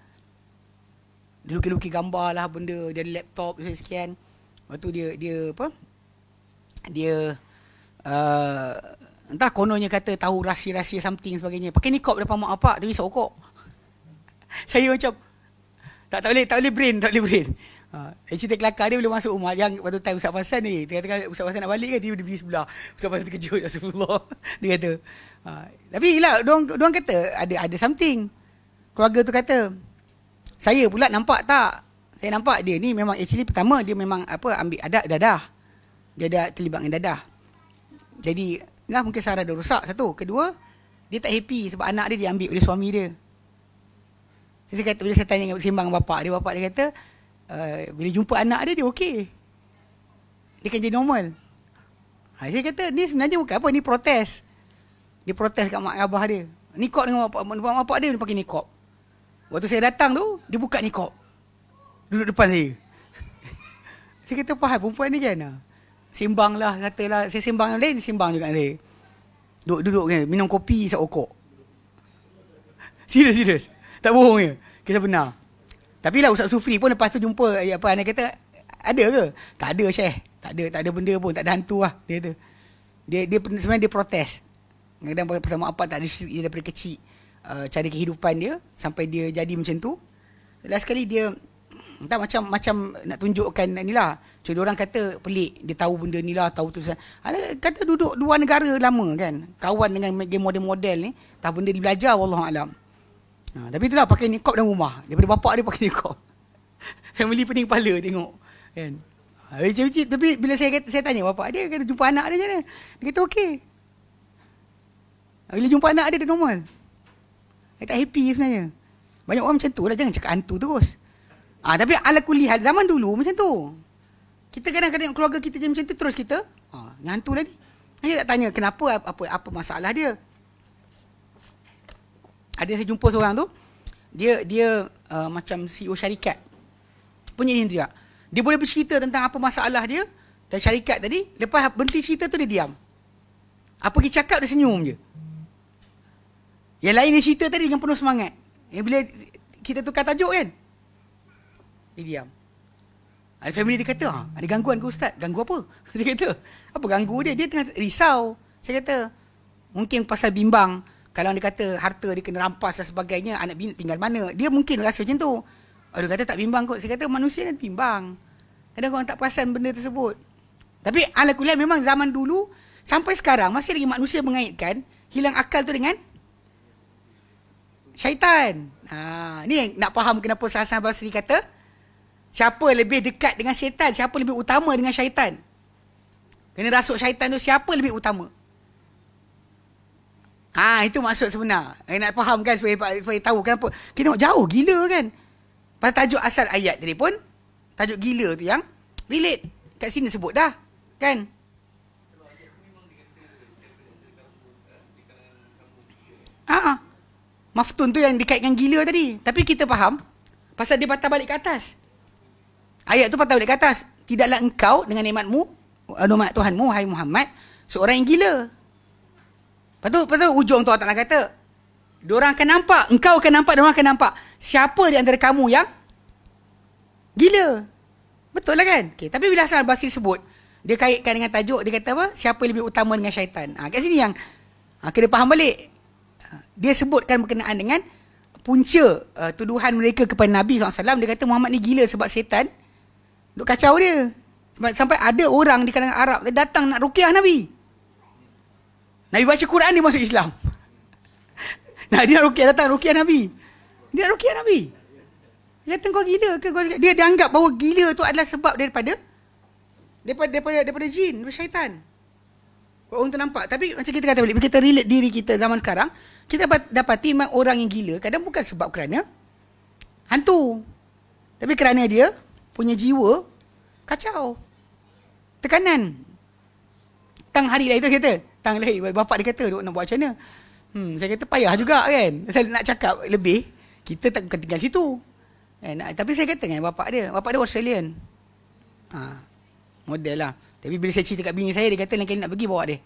Dia lukis-lukis gambar lah benda, dia ada laptop sekian. Lepas tu dia apa? Dia entah kononnya kata tahu rahsia-rahsia something sebagainya. Pakai nikop depan mak bapak tapi isap rokok. Saya macam tak boleh brain. Cerita kelakar dia boleh masuk rumah yang waktu time Ustaz Fasan ni. Tengah-tengah Ustaz Fasan nak balik kan, tiba dia berdiri sebelah. Ustaz Fasan terkejut, Rasulullah. Dia kata. Tapi lah, diorang kata ada something. Keluarga tu kata. Saya pula nampak tak? Saya nampak dia ni memang actually pertama dia memang apa, ambil dadah. Dia ada terlibat dengan dadah. Jadi lah mungkin saraf dia rosak satu. Kedua, dia tak happy sebab anak dia diambil oleh suami dia. Saya kata, bila saya tanya sembang bapak dia kata, bila jumpa anak dia okey. Dia kan jadi normal. Saya kata, ni sebenarnya bukan apa, ni protes. Dia protes kat mak abah dia. Nikop dengan bapak dia pakai nikop. Waktu saya datang tu, dia buka nikop. Duduk depan saya. Saya kata, faham perempuan ni kan? Sembang lah, katalah. Saya sembang yang lain, dia sembang juga dengan saya. Duduk kan, minum kopi, isap rokok. Serius. Tak bohong je. Kisah benar. Tapi lah Ustaz Sufri pun lepas tu jumpa, anak kata, ada ke? Tak ada, Syekh. Tak ada benda pun, tak ada hantu lah. Dia kata. Dia sebenarnya dia protes. Kadang-kadang pertama apa tak ada dia daripada kecil. Cara kehidupan dia sampai dia jadi macam tu. Last sekali dia entah macam nak tunjukkan ni lah. Cuma orang kata pelik, dia tahu benda ni lah, tahu tulisan. Kata duduk luar negara lama kan, kawan dengan model-model ni, tak benda dia belajar wallahu alam. Tapi itulah pakai nikop dalam rumah. Daripada bapak dia pakai nikop. Family pening kepala tengok kan. Tapi bila saya tanya bapak dia, kata jumpa anak dia macam mana? Dia kata okey. Bila jumpa anak dia normal. Dia tak happy sebenarnya. Banyak orang macam tu lah, jangan cakap hantu terus. Tapi ala kulli hal zaman dulu macam tu. Kita kadang-kadang keluarga kita macam tu, terus kita ni hantu lah ni. Saya tak tanya kenapa, apa masalah dia. Ada saya jumpa seorang tu, dia macam CEO syarikat. Punya ni juga. Dia boleh bercerita tentang apa masalah dia dan syarikat tadi, lepas berhenti cerita tu dia diam. Apa dia cakap, dia senyum je. Yang lain dia cerita tadi dengan penuh semangat. Bila kita tukar tajuk kan, dia diam. Ada family dia kata, ada gangguan ke Ustaz? Ganggu apa? Saya kata, apa ganggu dia? Dia tengah risau. Saya kata, mungkin pasal bimbang. Kalau dia kata harta dia kena rampas dan sebagainya, anak bini tinggal mana? Dia mungkin rasa macam tu. Dia kata tak bimbang kot. Saya kata manusia ni bimbang. Kadang orang tak perasan benda tersebut. Tapi ala kulli memang zaman dulu sampai sekarang masih lagi manusia mengaitkan hilang akal tu dengan syaitan. Ni nak faham kenapa Hasan Basri kata siapa lebih dekat dengan syaitan, siapa lebih utama dengan syaitan. Kena rasuk syaitan tu siapa lebih utama. Itu maksud sebenar. Nak faham kan supaya tahu kenapa. Kita nak jauh gila kan. Pada tajuk asal ayat tadi pun, tajuk gila tu yang relate. Kat sini sebut dah. Kan? Maftun tu yang dikaitkan gila tadi. Tapi kita faham pasal dia patah balik ke atas. Ayat tu patah balik ke atas. Tidaklah engkau dengan nikmatmu, nikmat Tuhanmu, wahai Muhammad, seorang yang gila. Lepas tu ujung tu Allah Ta'ala kata, diorang akan nampak, engkau akan nampak, diorang akan nampak. Siapa di antara kamu yang gila? Betul lah kan? Okay. Tapi bila Hasan Basri sebut, dia kaitkan dengan tajuk, dia kata apa? Siapa yang lebih utama dengan syaitan? Kat sini yang kena faham balik. Dia sebutkan berkenaan dengan punca tuduhan mereka kepada Nabi SAW. Dia kata Muhammad ni gila sebab syaitan duk kacau dia. Sampai ada orang di kalangan Arab dia datang nak ruqyah Nabi. Nabi baca Quran, dia masuk Islam. Dia nak ruqyah, datang ruqyah Nabi. Dia nak ruqyah Nabi. Dia kata kau gila ke? Dia anggap bahawa gila tu adalah sebab daripada jin, daripada syaitan. Orang tu nampak. Tapi macam kita kata balik, bila kita relate diri kita zaman sekarang, kita dapati memang orang yang gila kadang bukan sebab kerana hantu, tapi kerana dia punya jiwa kacau, tekanan. Tang hari lah itu kata. Tang lahir, bapak dia kata nak buat macam mana. Saya kata payah juga kan. Saya nak cakap lebih, kita tak bukan tinggal situ. Tapi saya kata dengan bapak dia Australian. Model lah. Tapi bila saya cerita kat bini saya, dia kata lain kali nak pergi bawa dia.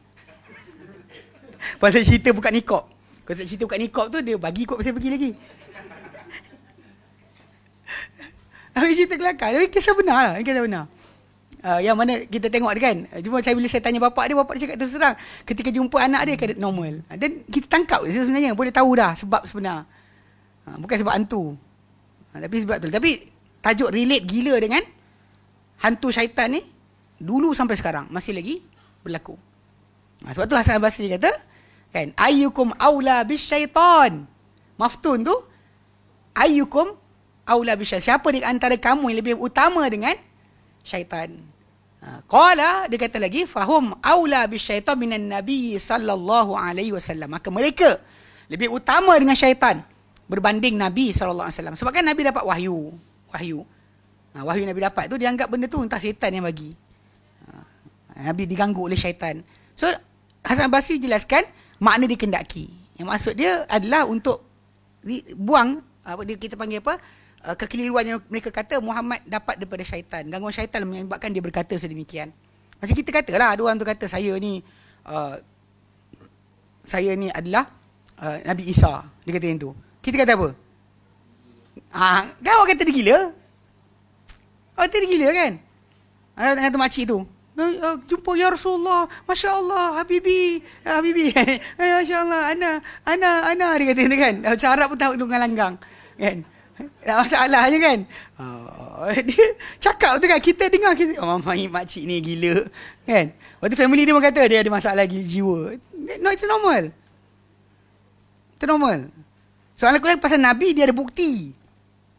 Pasal cerita buka nikop. Kalau saya cerita buka nikop tu, dia bagi kot saya pergi lagi. Tapi cerita kelakar. Tapi kisah benar lah. Kisah benar. Yang mana kita tengok dia kan. Cuma bila saya tanya bapak dia cakap terus terang. Ketika jumpa anak dia, kata normal. Dan kita tangkap sebenarnya. Boleh tahu dah sebab sebenar. Bukan sebab hantu. Tapi sebab tu. Tapi tajuk relate gila dengan hantu syaitan ni, dulu sampai sekarang masih lagi berlaku. Sebab tu Hasan Al-Basri kata kan, ayyukum aula bisyaitan. Maftun tu, ayyukum aula bisyaitan. Siapa di antara kamu yang lebih utama dengan syaitan? Qala, dia kata lagi, fahum aula bisyaitan minan nabi sallallahu alaihi wasallam. Maka mereka lebih utama dengan syaitan berbanding Nabi sallallahu alaihi wasallam. Sebab kan Nabi dapat wahyu. Wahyu Nabi dapat tu, dia anggap benda tu entah syaitan yang bagi. Nabi diganggu oleh syaitan. So Hasan Basri jelaskan makna dikendaki. Yang maksud dia adalah untuk buang apa dia kita panggil apa? Kekeliruan yang mereka kata Muhammad dapat daripada syaitan. Gangguan syaitan menyebabkan dia berkata sedemikian. Macam kita katalah, ada orang tu kata saya ni adalah Nabi Isa. Dia kata yang tu. Kita kata apa? Kan orang kata dia gila. Orang kata dia gila kan? Kata makcik tu. Jumpa ya Rasulullah, Masya Allah, Habibi, Masya Allah, Ana, dia kata kan. Macam Arab pun tahu dengan langgang kan. Tak masalahnya kan. Dia cakap tu kan, kita dengar, makcik ni gila kan. Waktu family dia pun kata dia ada masalah jiwa. No, it's normal. Itu normal. Soalan aku pasal Nabi, dia ada bukti.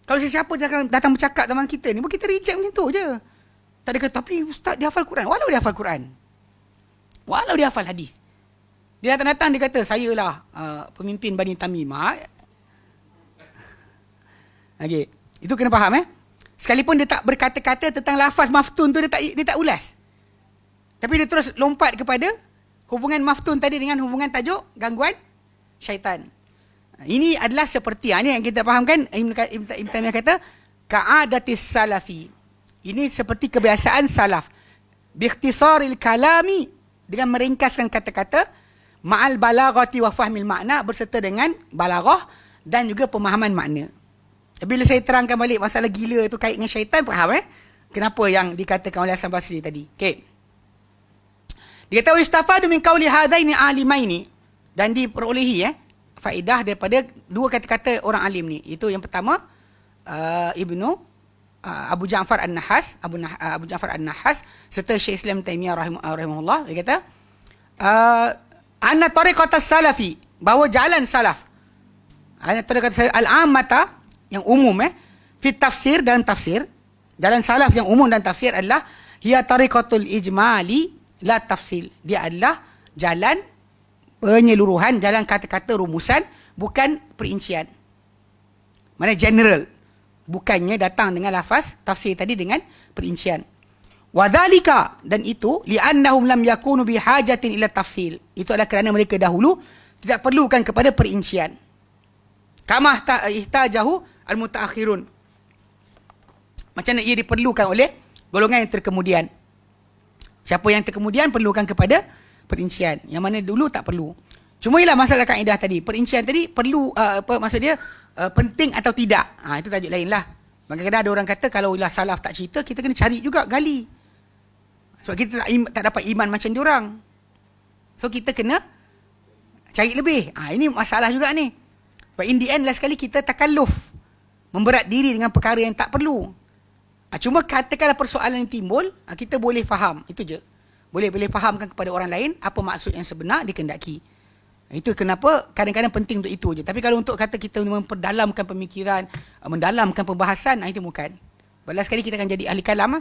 Kalau sesiapa datang bercakap zaman kita ni, kita reject macam tu je. Tak ada kata, tapi ustaz dia hafal Quran. Walau dia hafal Quran, walau dia hafal hadis, dia datang-datang dia kata, saya lah pemimpin Bani Tamim. Okay. Itu kena faham Sekalipun dia tak berkata-kata tentang lafaz maftun tu, dia tak ulas. Tapi dia terus lompat kepada hubungan maftun tadi dengan hubungan tajuk gangguan syaitan. Ini adalah seperti ini yang kita fahamkan. Ibn Taimiyah kata ka'adatis salafi. Ini seperti kebiasaan salaf. Biikhtisaril kalami, dengan meringkaskan kata-kata, ma'al balaghati wa fahmil makna, berserta dengan balaghah dan juga pemahaman makna. Bila saya terangkan balik masalah gila itu kait dengan syaitan, faham kenapa yang dikatakan oleh Hasan Basri tadi. Okey. Dia kata istafadu min qauli hadaini alimaini, dan diperolehi faedah daripada dua kata-kata orang alim ni. Itu yang pertama, Abu Ja'far An-Nahas, Abu Ja'far An-Nahas serta Syekh Islam Taimiyah rahimahullah. Dia kata anna tariqatas salafi, bahawa jalan salaf, anna tariqatas al-ammata, yang umum fi tafsir, dalam tafsir, jalan salaf yang umum dan tafsir adalah hiya tariqatul ijmali la tafsil. Dia adalah jalan penyeluruhan, jalan kata-kata rumusan, bukan perincian. Mana general, bukannya datang dengan lafaz tafsir tadi dengan perincian. Wadzalika, dan itu li'annahum lam yakunu bihajatin ila tafsil. Itu adalah kerana mereka dahulu tidak perlukan kepada perincian. Kama ihtajahu al-mutaakhirun. Macam mana ia diperlukan oleh golongan yang terkemudian. Siapa yang terkemudian perlukan kepada perincian, yang mana dulu tak perlu. Cuma ialah masalah kaedah tadi, perincian tadi perlu maksud dia penting atau tidak. Itu tajuk lain lah. Kadang-kadang ada orang kata kalau lah salaf tak cerita, kita kena cari juga, gali. Sebab kita tak dapat iman macam diorang. So kita kena cari lebih. Ini masalah juga ni. Sebab in the end last sekali kita takalluf, memberat diri dengan perkara yang tak perlu. Cuma katakanlah persoalan yang timbul, kita boleh faham. Itu je. Boleh fahamkan kepada orang lain apa maksud yang sebenar dikendaki. Itu kenapa kadang-kadang penting untuk itu je. Tapi kalau untuk kata kita memperdalamkan pemikiran, mendalamkan perbahasan, itu bukan. Balas sekali kita akan jadi ahli kalam.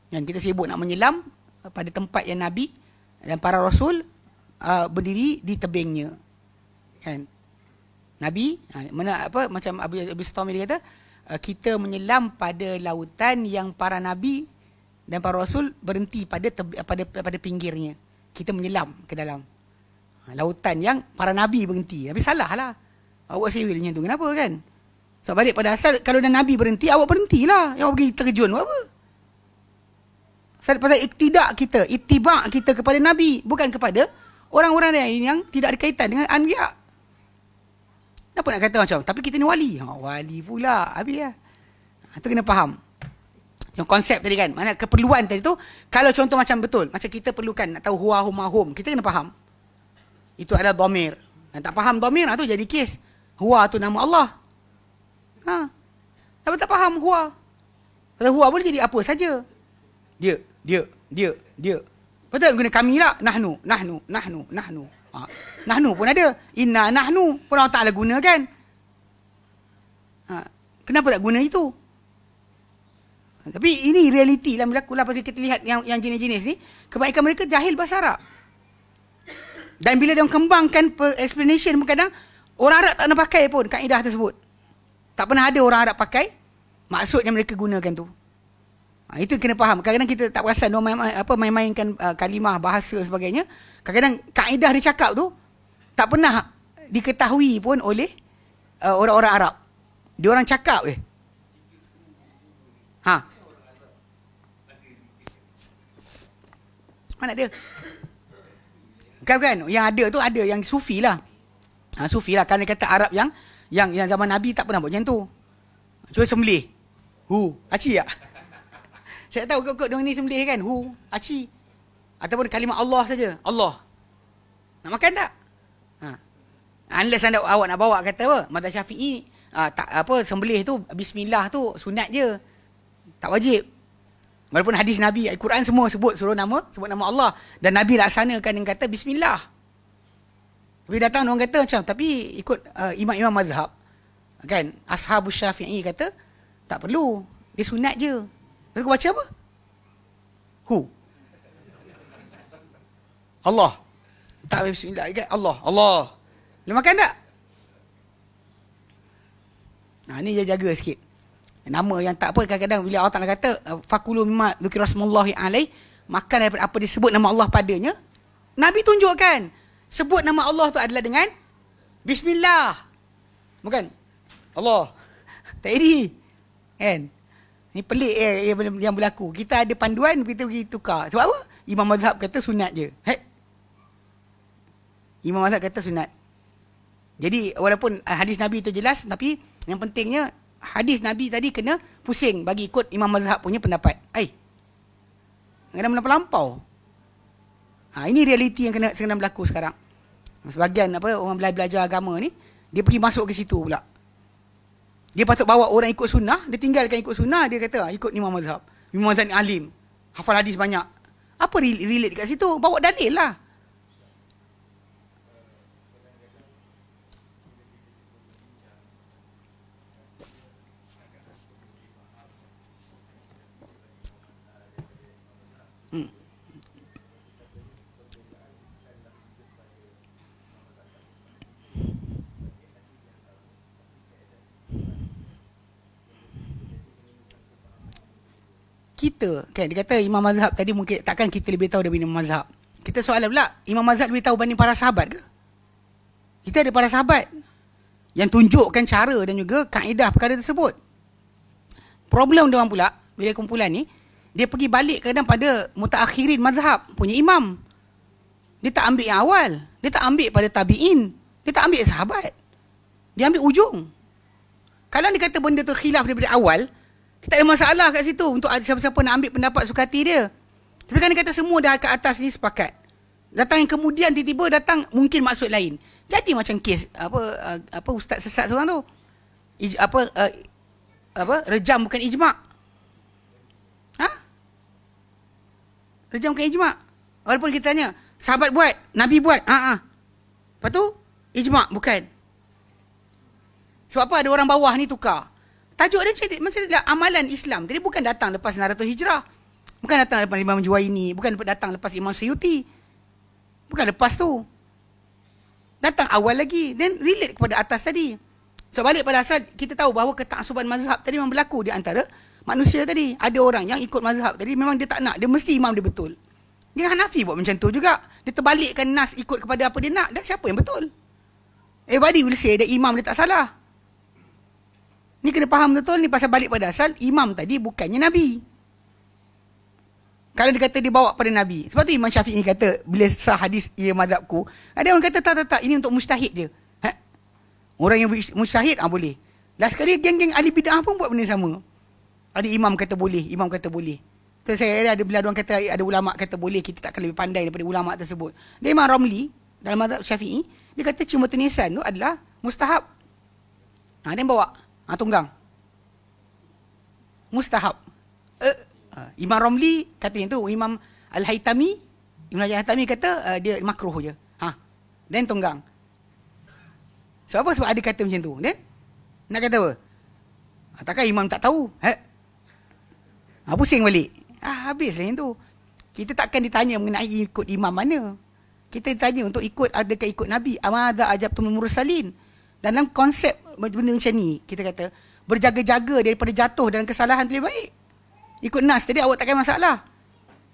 Dan kita sibuk nak menyelam pada tempat yang Nabi dan para Rasul berdiri di tebingnya. Kan? Nabi, macam Abu Stomir dia kata, kita menyelam pada lautan yang para Nabi dan para Rasul berhenti pada pinggirnya. Kita menyelam ke dalam lautan yang para Nabi berhenti. Tapi salah lah. Awak sewil macam tu. Kenapa kan? So balik pada asal, kalau dah Nabi berhenti, awak berhentilah. Yang awak pergi terjun apa? Pada itibak kita kepada Nabi, bukan kepada orang-orang lain yang tidak ada kaitan dengan anbiya. Apa nak kata macam, tapi kita ni wali. Wali pula. Habis lah. Itu kena faham. Yang konsep tadi kan, mana keperluan tadi tu, kalau contoh macam betul, macam kita perlukan nak tahu huwa huma hum, kita kena faham. Itu adalah dhamir. Dan tak faham dhamir, tu jadi kes. Huwa tu nama Allah. Tapi tak faham huwa. Pasal huwa boleh jadi apa saja. Dia. Betul guna kami lah. Nahnu. Nahnu pun ada. Inna nahnu pun Allah Ta'ala guna kan. Kenapa tak guna itu? Tapi ini realiti lah berlaku lah. Pasal kita lihat yang jenis-jenis ni, kebanyakan mereka jahil bahasa Arab. Dan bila dia kembangkan explanation, kadang orang Arab tak nak pakai pun kaedah tersebut. Tak pernah ada orang Arab pakai maksud yang mereka gunakan tu. Itu kena faham. Kadang-kadang kita tak perasan main-mainkan kalimah, bahasa dan sebagainya. Kadang-kadang kaedah dia cakap tu tak pernah diketahui pun oleh orang-orang Arab. Dia orang cakap mana dia? Kan yang ada tu ada yang sufi lah. Sufi lah, kerana kata Arab yang zaman Nabi tak pernah buat macam tu. Cuba sembelih. Aci tak? Saya tahu kot dia ni sembelih kan. Aci. Ataupun kalimah Allah saja. Allah. Nak makan tak? Unless awak nak bawa kata apa? Mazhab Syafi'i sembelih tu bismillah tu sunat je. Tak wajib. Walaupun hadis Nabi, Al-Quran semua sebut nama Allah, dan Nabi laksanakan dengan kata bismillah. Tapi datang orang kata macam, tapi ikut imam-imam mazhab kan, Ashabus Syafi'i kata tak perlu, dia sunat je. Mereka baca apa? Allah. Tak bismillah kan? Allah. Boleh makan tak? Ni dia jaga sikit. Nama yang tak apa, kadang-kadang bila Allah Ta'ala kata fakulu mimma dzukira smullahi alaih, makan daripada apa disebut nama Allah padanya, Nabi tunjukkan sebut nama Allah tu adalah dengan bismillah, bukan Allah. Tak edi kan? Ni pelik yang berlaku. Kita ada panduan, kita pergi tukar. Sebab apa? Imam mazhab kata sunat je. Imam mazhab kata sunat. Jadi walaupun hadis Nabi tu jelas, tapi yang pentingnya hadis Nabi tadi kena pusing bagi ikut imam mazhab punya pendapat. Kadang melampau. Ini realiti yang sedang berlaku sekarang. Sebahagian orang belajar agama ni, dia pergi masuk ke situ pula. Dia patut bawa orang ikut sunnah, dia tinggalkan ikut sunnah, dia kata ikut imam mazhab. Imam mazhab ni alim, hafal hadis banyak. Apa relate kat situ? Bawa dalil lah. Kita kan, dia kata imam mazhab tadi, mungkin takkan kita lebih tahu daripada imam mazhab. Kita soalan pula, imam mazhab lebih tahu banding para sahabat ke? Kita ada para sahabat yang tunjukkan cara dan juga kaedah perkara tersebut. Problem dia orang pula bila kumpulan ni, dia pergi balik kadang pada mutaakhirin mazhab punya imam. Dia tak ambil yang awal, dia tak ambil pada tabi'in, dia tak ambil sahabat, dia ambil ujung. Kalau dia kata benda tu khilaf daripada awal, kita ada masalah kat situ untuk siapa-siapa nak ambil pendapat suka hati dia. Tapi kan dia kata semua dah kat atas ni sepakat. Datang yang kemudian tiba-tiba datang mungkin maksud lain. Jadi macam kes ustaz sesat seorang tu. Rejam bukan ijma'. Rejam bukan ijma'. Walaupun kita tanya, sahabat buat, Nabi buat. Lepas tu, ijma' bukan. Sebab apa ada orang bawah ni tukar. Tajuk dia macam amalan Islam. Jadi bukan datang lepas Naratul Hijrah. Bukan datang lepas Imam Juwaini. Bukan datang lepas Imam Suyuti. Bukan lepas tu. Datang awal lagi. Then relate kepada atas tadi. So balik pada asal, kita tahu bahawa ketaksuban mazhab tadi memang berlaku di antara manusia tadi. Ada orang yang ikut mazhab tadi, memang dia tak nak. Dia mesti imam dia betul. Dia Hanafi buat macam tu juga. Dia terbalikkan nas ikut kepada apa dia nak. Dan siapa yang betul? Everybody will say that imam dia tak salah. Ni kena faham betul ni, pasal balik pada asal, imam tadi bukannya Nabi. Kalau dia kata dia bawa pada Nabi. Sebab tu Imam Syafi'i kata, bila sah hadis, ia mazhabku. Ada orang kata, tak, ini untuk mujtahid je. Orang yang mujtahid, boleh. Last sekali, geng-geng ahli bid'ah pun buat benda sama. Ada imam kata boleh, imam kata boleh. So, saya ada bila orang kata, ada ulama' kata boleh, kita takkan lebih pandai daripada ulama' tersebut. Dan Imam Ramli, dalam mazhab Syafi'i, dia kata cuma tunisan tu adalah mustahab. Dia bawa. Tunggang. Mustahab. Imam Ramli kata yang tu. Imam Al-Haytami, Imam Al-Haytami kata dia makruh je. Dan tunggang. Sebab apa? Sebab ada kata macam tu. Dan nak kata apa? Takkan imam tak tahu? Pusing balik. Habislah yang tu. Kita takkan ditanya mengenai ikut imam mana. Kita ditanya untuk ikut, adakah ikut Nabi? Amadha ajabtumul mursalin. Dalam konsep benda macam ni, kita kata berjaga-jaga daripada jatuh dalam kesalahan tu lebih baik. Ikut nas tadi awak takkan masalah.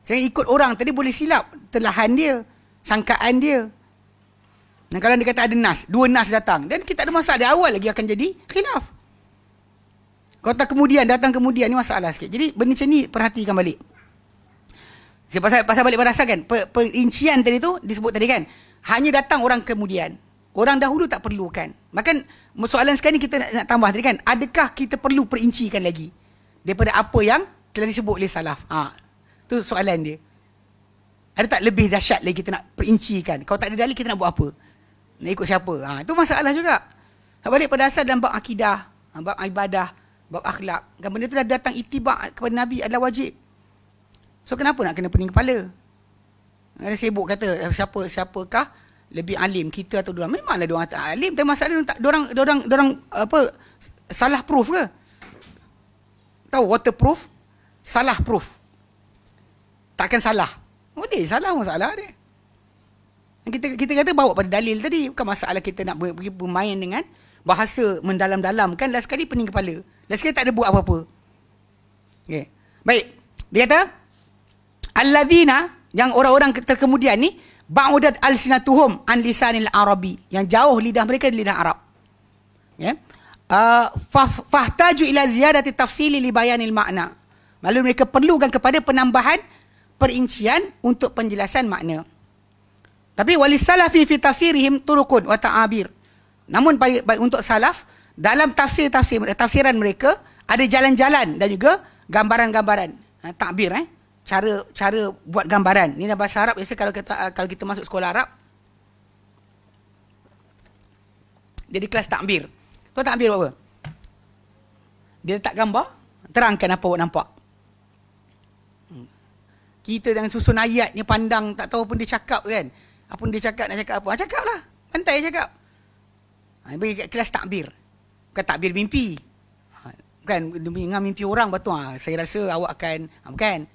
Saya ikut orang tadi boleh silap. Telahan dia, sangkaan dia. Dan kalau dia kata ada nas, 2 nas datang, dan kita ada masalah dari awal lagi akan jadi khilaf. Kalau tak kemudian, datang kemudian, ni masalah sikit. Jadi benda macam ni perhatikan balik. Pasal balik pada asal kan, perincian tadi tu disebut tadi kan, hanya datang orang kemudian. Orang dahulu tak perlukan. Bahkan soalan sekarang ni kita nak tambah tadi kan, adakah kita perlu perincikan lagi daripada apa yang telah disebut oleh salaf? Tu soalan dia. Ada tak lebih dahsyat lagi kita nak perincikan? Kalau tak ada dalil, kita nak buat apa? Nak ikut siapa? Itu masalah juga. Balik pada asal dalam bab akidah, bab ibadah, bab akhlak. Kan benda tu dah datang itibak kepada Nabi adalah wajib. So kenapa nak kena pening kepala? Ada sibuk kata siapakah lebih alim, kita atau diorang? Memanglah diorang tak alim, tapi masalah diorang apa, salah proof ke? Tahu waterproof, salah proof. Takkan salah. Boleh salah masalah dia. Kita kata bawa pada dalil tadi, bukan masalah kita nak bermain dengan bahasa mendalam-dalam kan, last sekali pening kepala. Last sekali tak ada buat apa-apa. Okay. Baik. Dia kata alladzina, yang orang-orang terkemudian ni, ba'udat alsinatuhum an lisanil arabi, yang jauh lidah mereka dari lidah Arab. Ya. Fahtaju ila ziyadati tafsili li bayanil makna. Lalu mereka perlukan kepada penambahan perincian untuk penjelasan makna. Tapi walisalafi fi tafsirihim turukun wa ta'abir. Namun untuk salaf, dalam tafsiran mereka ada jalan-jalan dan juga gambaran-gambaran. Takbir cara buat gambaran. Ini dalam bahasa Arab biasa kalau kita masuk sekolah Arab, dia di kelas takbir. Tu takbir apa? Dia letak gambar, terangkan apa awak nampak. Kita dengan susun ayat ni pandang, tak tahu pun dia cakap kan. Apa pun dia cakap, nak cakap apa? Cakap lah. Pantai cakap. Bagi kat kelas takbir. Bukan takbir mimpi. Bukan dengan mimpi orang betul. Saya rasa awak akan, bukan.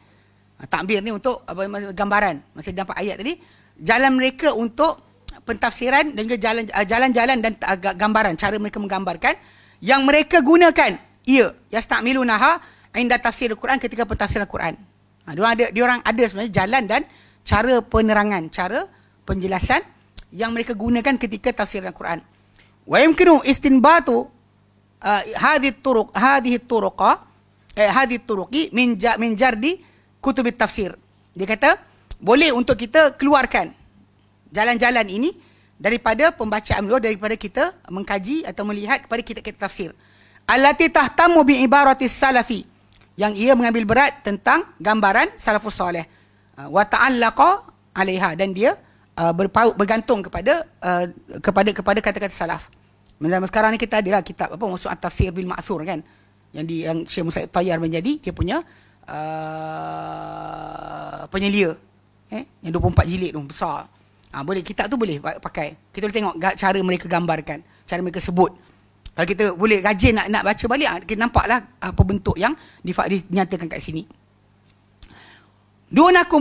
Takbir ni untuk gambaran. Masa dapat ayat tadi, jalan mereka untuk pentafsiran dan juga jalan-jalan dan gambaran, cara mereka menggambarkan yang mereka gunakan. Ia yastamilunaha inda tafsir Al-Quran, ketika pentafsiran Al-Quran. Diorang ada sebenarnya jalan dan cara penerangan, cara penjelasan yang mereka gunakan ketika tafsiran Al-Quran. Wa yumkinu istinbatu hadhihi turuqi min jardi kutubit tafsir. Dia kata boleh untuk kita keluarkan jalan-jalan ini daripada pembacaan beliau, daripada kita mengkaji atau melihat kepada kitab-kitab tafsir. Allati tahtamu bi ibaratis salafi, yang ia mengambil berat tentang gambaran salafus salih. Wa ta'allaqa 'alaiha, dan dia bergantung kepada kata-kata salaf. Macam sekarang ni kita ada lah kitab apa, Mawsu'at Tafsir bil Ma'thur kan, yang Syekh Musa Tayyar menjadi dia punya penyelia, yang 24 jilid tu besar. Boleh, kitab tu boleh pakai. Kita boleh tengok cara mereka gambarkan, cara mereka sebut. Kalau kita boleh rajin nak baca balik, kita nampaklah apa bentuk yang dinyatakan kat sini. Dunaka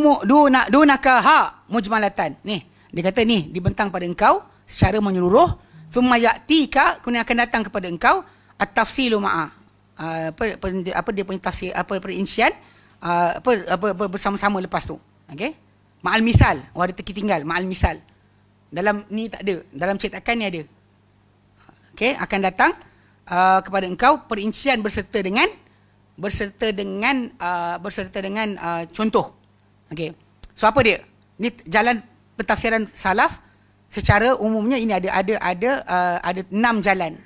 mujmalatan. Ni, dia kata ni dibentang pada engkau secara menyeluruh. Thumma ya'tika, kemudian akan datang kepada engkau at-tafsilu ma'a. Apa dia punya tafsir, perincian bersama-sama lepas tu. Okey? Ma'al misal, ada tertinggal ma'al misal. Dalam ni tak ada, dalam cetakan ni ada. Okey, akan datang kepada engkau perincian berserta dengan contoh. Okey. So apa dia? Ni jalan pentafsiran salaf secara umumnya ini ada 6 jalan.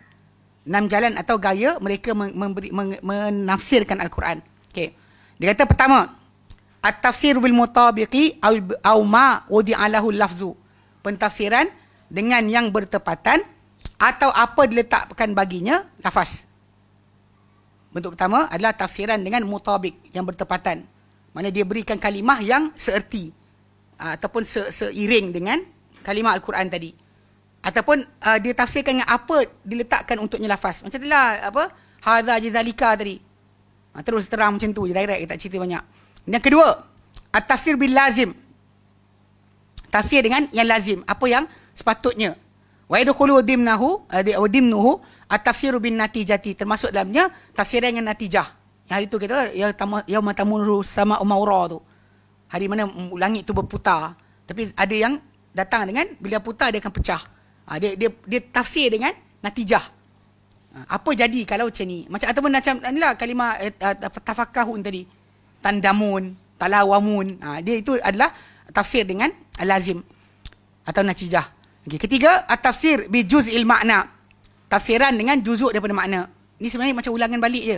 6 jalan atau gaya mereka menafsirkan Al-Quran. Okey. Dia kata pertama, at-tafsir bil mutabiqi au ma wudi'a lahu lafzu. Pentafsiran dengan yang bertepatan atau apa diletakkan baginya lafaz. Bentuk pertama adalah tafsiran dengan mutabik, yang bertepatan. Mana dia berikan kalimah yang seerti ataupun seiring dengan kalimah Al-Quran tadi. Ataupun dia tafsirkan dengan apa diletakkan untuknya lafaz. Macam itulah hadza jazalika tadi. Terus terang macam tu je, direct, tak cerita banyak. Yang kedua, at-tafsir bil lazim. Tafsir dengan yang lazim, apa yang sepatutnya. Wa yadkhulu dimnahu at-tafsiru bin natijati, termasuk dalamnya tafsiran dengan natijah. Yang hari tu kita yauma tamurru sama umaura tu. Hari mana langit tu berputar. Tapi ada yang datang dengan bila putar dia akan pecah. Dia tafsir dengan natijah. Apa jadi kalau macam ni? Ataupun macam inilah kalimah tafakkahun tadi. Tandamun, talawamun. Dia itu adalah tafsir dengan lazim atau natijah. Okay. Ketiga, at-tafsir bi juz'il makna. Tafsiran dengan juzuk daripada makna. Ini sebenarnya macam ulangan balik je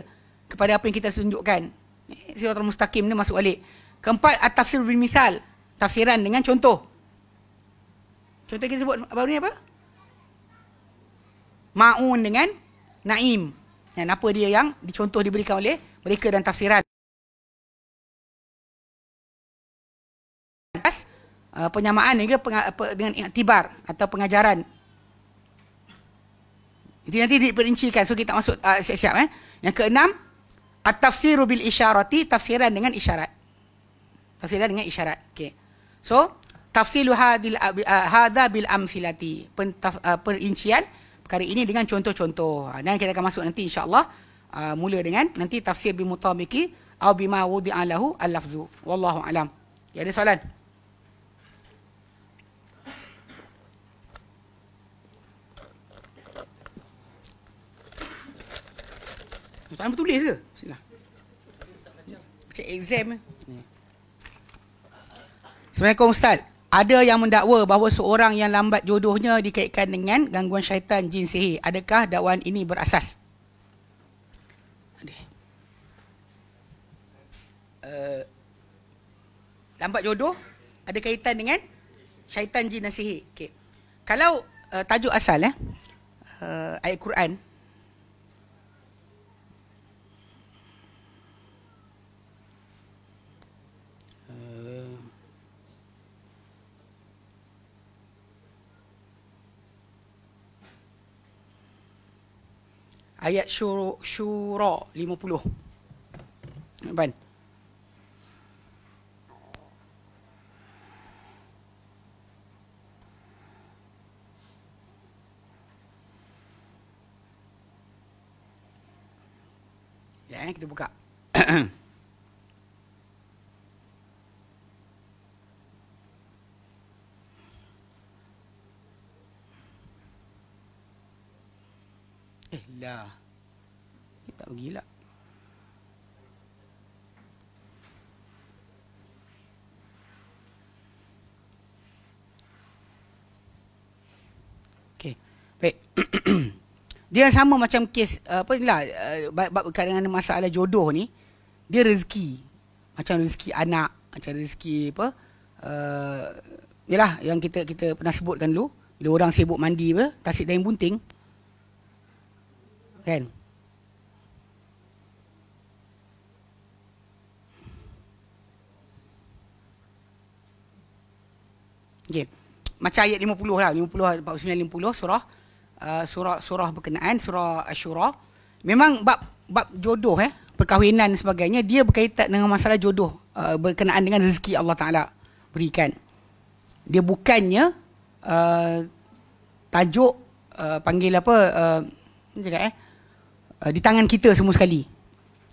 kepada apa yang kita tunjukkan. Siratal mustaqim ni masuk balik. Keempat, at-tafsir bil misal. Tafsiran dengan contoh. Contoh kita sebut baru ni apa? Ma'un dengan Naim. Dan apa dia yang dicontoh diberikan oleh mereka dan tafsiran. Penyamaan juga dengan iktibar atau pengajaran. Itu nanti diperincikan. So kita masuk siap-siap. Yang keenam, at-tafsiru bil isyarati, tafsiran dengan isyarat. Tafsiran dengan isyarat. Okay. So tafsilu hadza bil amsilati, perincian perkara ini dengan contoh-contoh. Dan kita akan masuk nanti insya-Allah mula dengan nanti tafsir bil mutabiqi atau bima wudi'a lahu al-lafzu. Wallahu alam. Ya, ada soalan? Soalan bertulis ke? Sila. Macam exam. Assalamualaikum Ustaz. Ada yang mendakwa bahawa seorang yang lambat jodohnya dikaitkan dengan gangguan syaitan, jin, sihir. Adakah dakwaan ini berasas? Lambat jodoh ada kaitan dengan syaitan, jin dan sihir. Okay. Kalau tajuk asal ayat Quran, ayat Syura 50. Ban. Ya, kita buka. Lah. Dia tak pergi lah. Okey. Baik. Dia sama macam kes berkaitan dengan masalah jodoh ni. Dia rezeki. Macam rezeki anak, macam rezeki yalah yang kita pernah sebutkan dulu. Bila orang sibuk mandi tasik daun bunting. Kan? Okay. macam ayat 50 lah, 50, 49, 50 surah berkenaan, surah Asy-Syura. Memang bab jodoh perkahwinan dan sebagainya, dia berkaitan dengan masalah jodoh, berkenaan dengan rezeki Allah Ta'ala berikan. Dia bukannya tajuk panggil apa, di tangan kita semua sekali.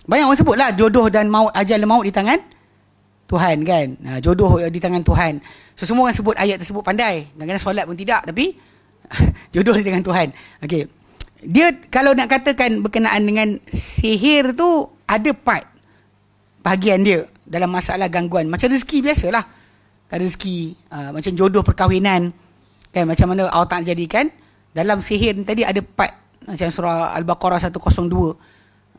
Banyak orang sebutlah jodoh dan maut, ajal dan maut di tangan Tuhan kan. Jodoh di tangan Tuhan. So semua orang sebut ayat tersebut pandai. Kadang-kadang solat pun tidak, tapi jodoh di tangan Tuhan. Okey. Dia kalau nak katakan berkenaan dengan sihir tu, ada part bahagian dia dalam masalah gangguan. Macam rezeki biasalah. Kan rezeki, macam jodoh perkahwinan. Kan macam mana Allah Ta'ala jadikan dalam sihir ni tadi ada part macam surah Al-Baqarah 102.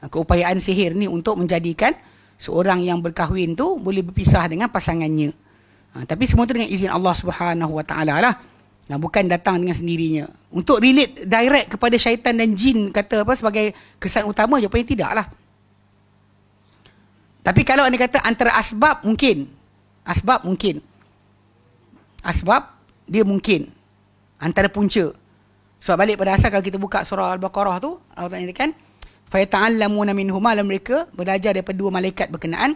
Keupayaan sihir ni untuk menjadikan seorang yang berkahwin tu boleh berpisah dengan pasangannya. Tapi semua tu dengan izin Allah Subhanahu Wa Ta'ala lah. Bukan datang dengan sendirinya. Untuk relate direct kepada syaitan dan jin kata apa sebagai kesan utama, jawapannya tidak lah. Tapi kalau anda kata antara asbab mungkin. Asbab mungkin. Asbab dia mungkin. Antara punca. Sebab balik pada asal kalau kita buka surah Al-Baqarah tu, Allah Ta'ala katakan fayata'allamuna minhuma, mereka belajar daripada dua malaikat berkenaan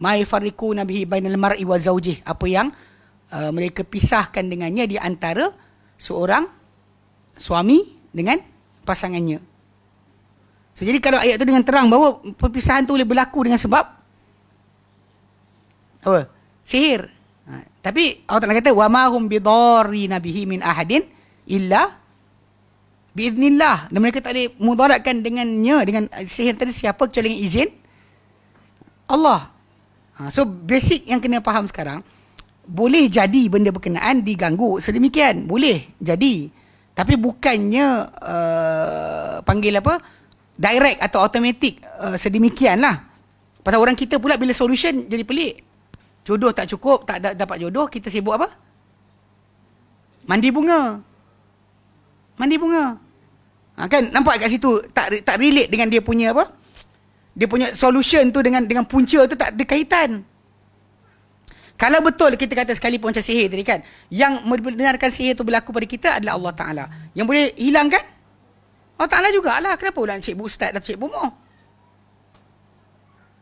ma yafarriquna bihi bainal mar'i wa zaujih, apa yang mereka pisahkan dengannya di antara seorang suami dengan pasangannya. So, jadi kalau ayat tu dengan terang bahawa perpisahan tu boleh berlaku dengan sebab apa? Sihir. Tapi Allah Ta'ala kata wa ma hum bidarrina bihi min ahadin illa biiznillah. Dan mereka tak boleh mudaratkan dengannya, dengan sihir tadi siapa kecuali dengan izin Allah. So basic yang kena faham sekarang, boleh jadi benda berkenaan diganggu sedemikian, boleh jadi, tapi bukannya panggil apa, direct atau automatic sedemikian lah. Pasal orang kita pula bila solution jadi pelik. Jodoh tak cukup, tak dapat jodoh, kita sibuk apa? Mandi bunga. Kan nampak kat situ tak relate dengan dia punya apa? Dia punya solution tu dengan punca tu tak ada kaitan. Kalau betul kita kata sekalipun macam sihir tadi kan, yang membenarkan sihir tu berlaku pada kita adalah Allah Ta'ala. Yang boleh hilangkan Allah Ta'ala jugalah. Kenapa pula cikgu ustaz dan cikgu Moh?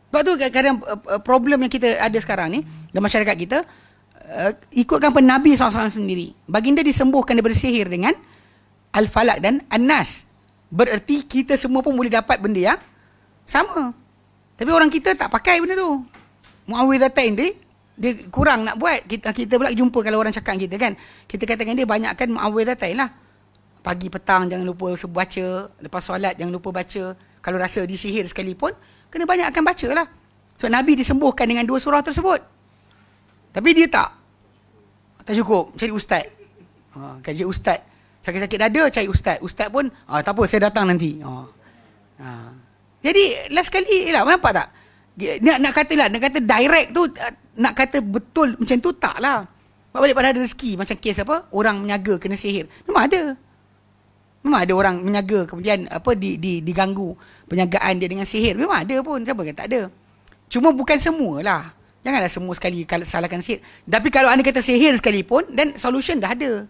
Sebab tu kadang-kadang problem yang kita ada sekarang ni dalam masyarakat kita, ikutkan pen Nabi SAW sendiri. Baginda disembuhkan daripada sihir dengan Al-Falaq dan An-Nas. Bererti kita semua pun boleh dapat benda yang sama. Tapi orang kita tak pakai benda tu. Muawwidhatain tadi, dia kurang nak buat. Kita pula jumpa kalau orang cakap kita kan, kita katakan dia banyakkan muawwidhatain lah. Pagi petang jangan lupa baca, lepas solat jangan lupa baca. Kalau rasa disihir sekalipun, kena banyakkan baca lah. So Nabi disembuhkan dengan dua surah tersebut. Tapi dia tak cukup cari ustaz. Kan dia ustaz, sakit-sakit dada cari ustaz. Ustaz pun tak apa, saya datang nanti. Jadi last kali lah, nampak tak? Nak kata direct tu, nak kata betul macam tu tak lah. Balik pada ada rezeki, macam kes apa, orang menyaga kena sihir. Memang ada orang menyaga kemudian apa diganggu penyagaan dia dengan sihir. Memang ada pun, siapa kata tak ada. Cuma bukan semualah. Janganlah semua sekali salahkan sihir. Tapi kalau anda kata sihir sekalipun, dan solution dah ada.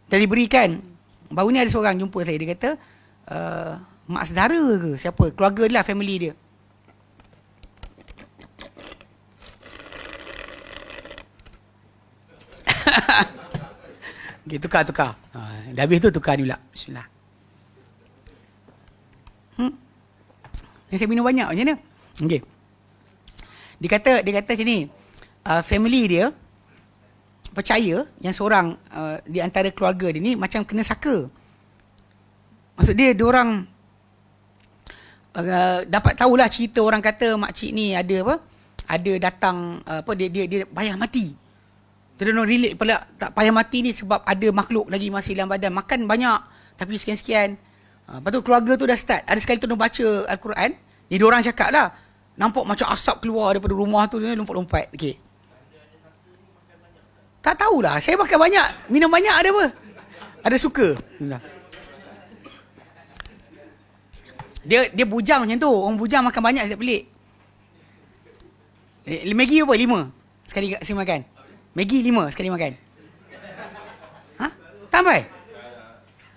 Dah diberikan. Baru ni ada seorang jumpa saya, dia kata mak saudara ke siapa, keluarga dia lah, family dia. Okay, tukar. Dah habis tu tukar ni pula. Bismillah. Yang saya minum banyak macam mana? Okay. Dia kata macam ni, family dia percaya yang seorang di antara keluarga dia ni macam kena saka. Maksud dia orang dapat tahulah cerita orang kata makcik ni ada apa? Ada datang apa dia payah mati. Dia don't relate pula, tak payah mati ni sebab ada makhluk lagi masih dalam badan. Makan banyak tapi sekian-sekian. Lepas tu keluarga tu dah start. Ada sekali tu dia baca Al-Quran. Dia orang cakap lah, nampak macam asap keluar daripada rumah tu, dia lompat-lompat. Okay. Tak tahulah. Saya makan banyak, minum banyak ada apa? Ada suka. Dia bujang macam tu. Orang bujang makan banyak setiap pelik. Maggi apa? 5 sekali makan. Maggi 5 sekali makan. sampai?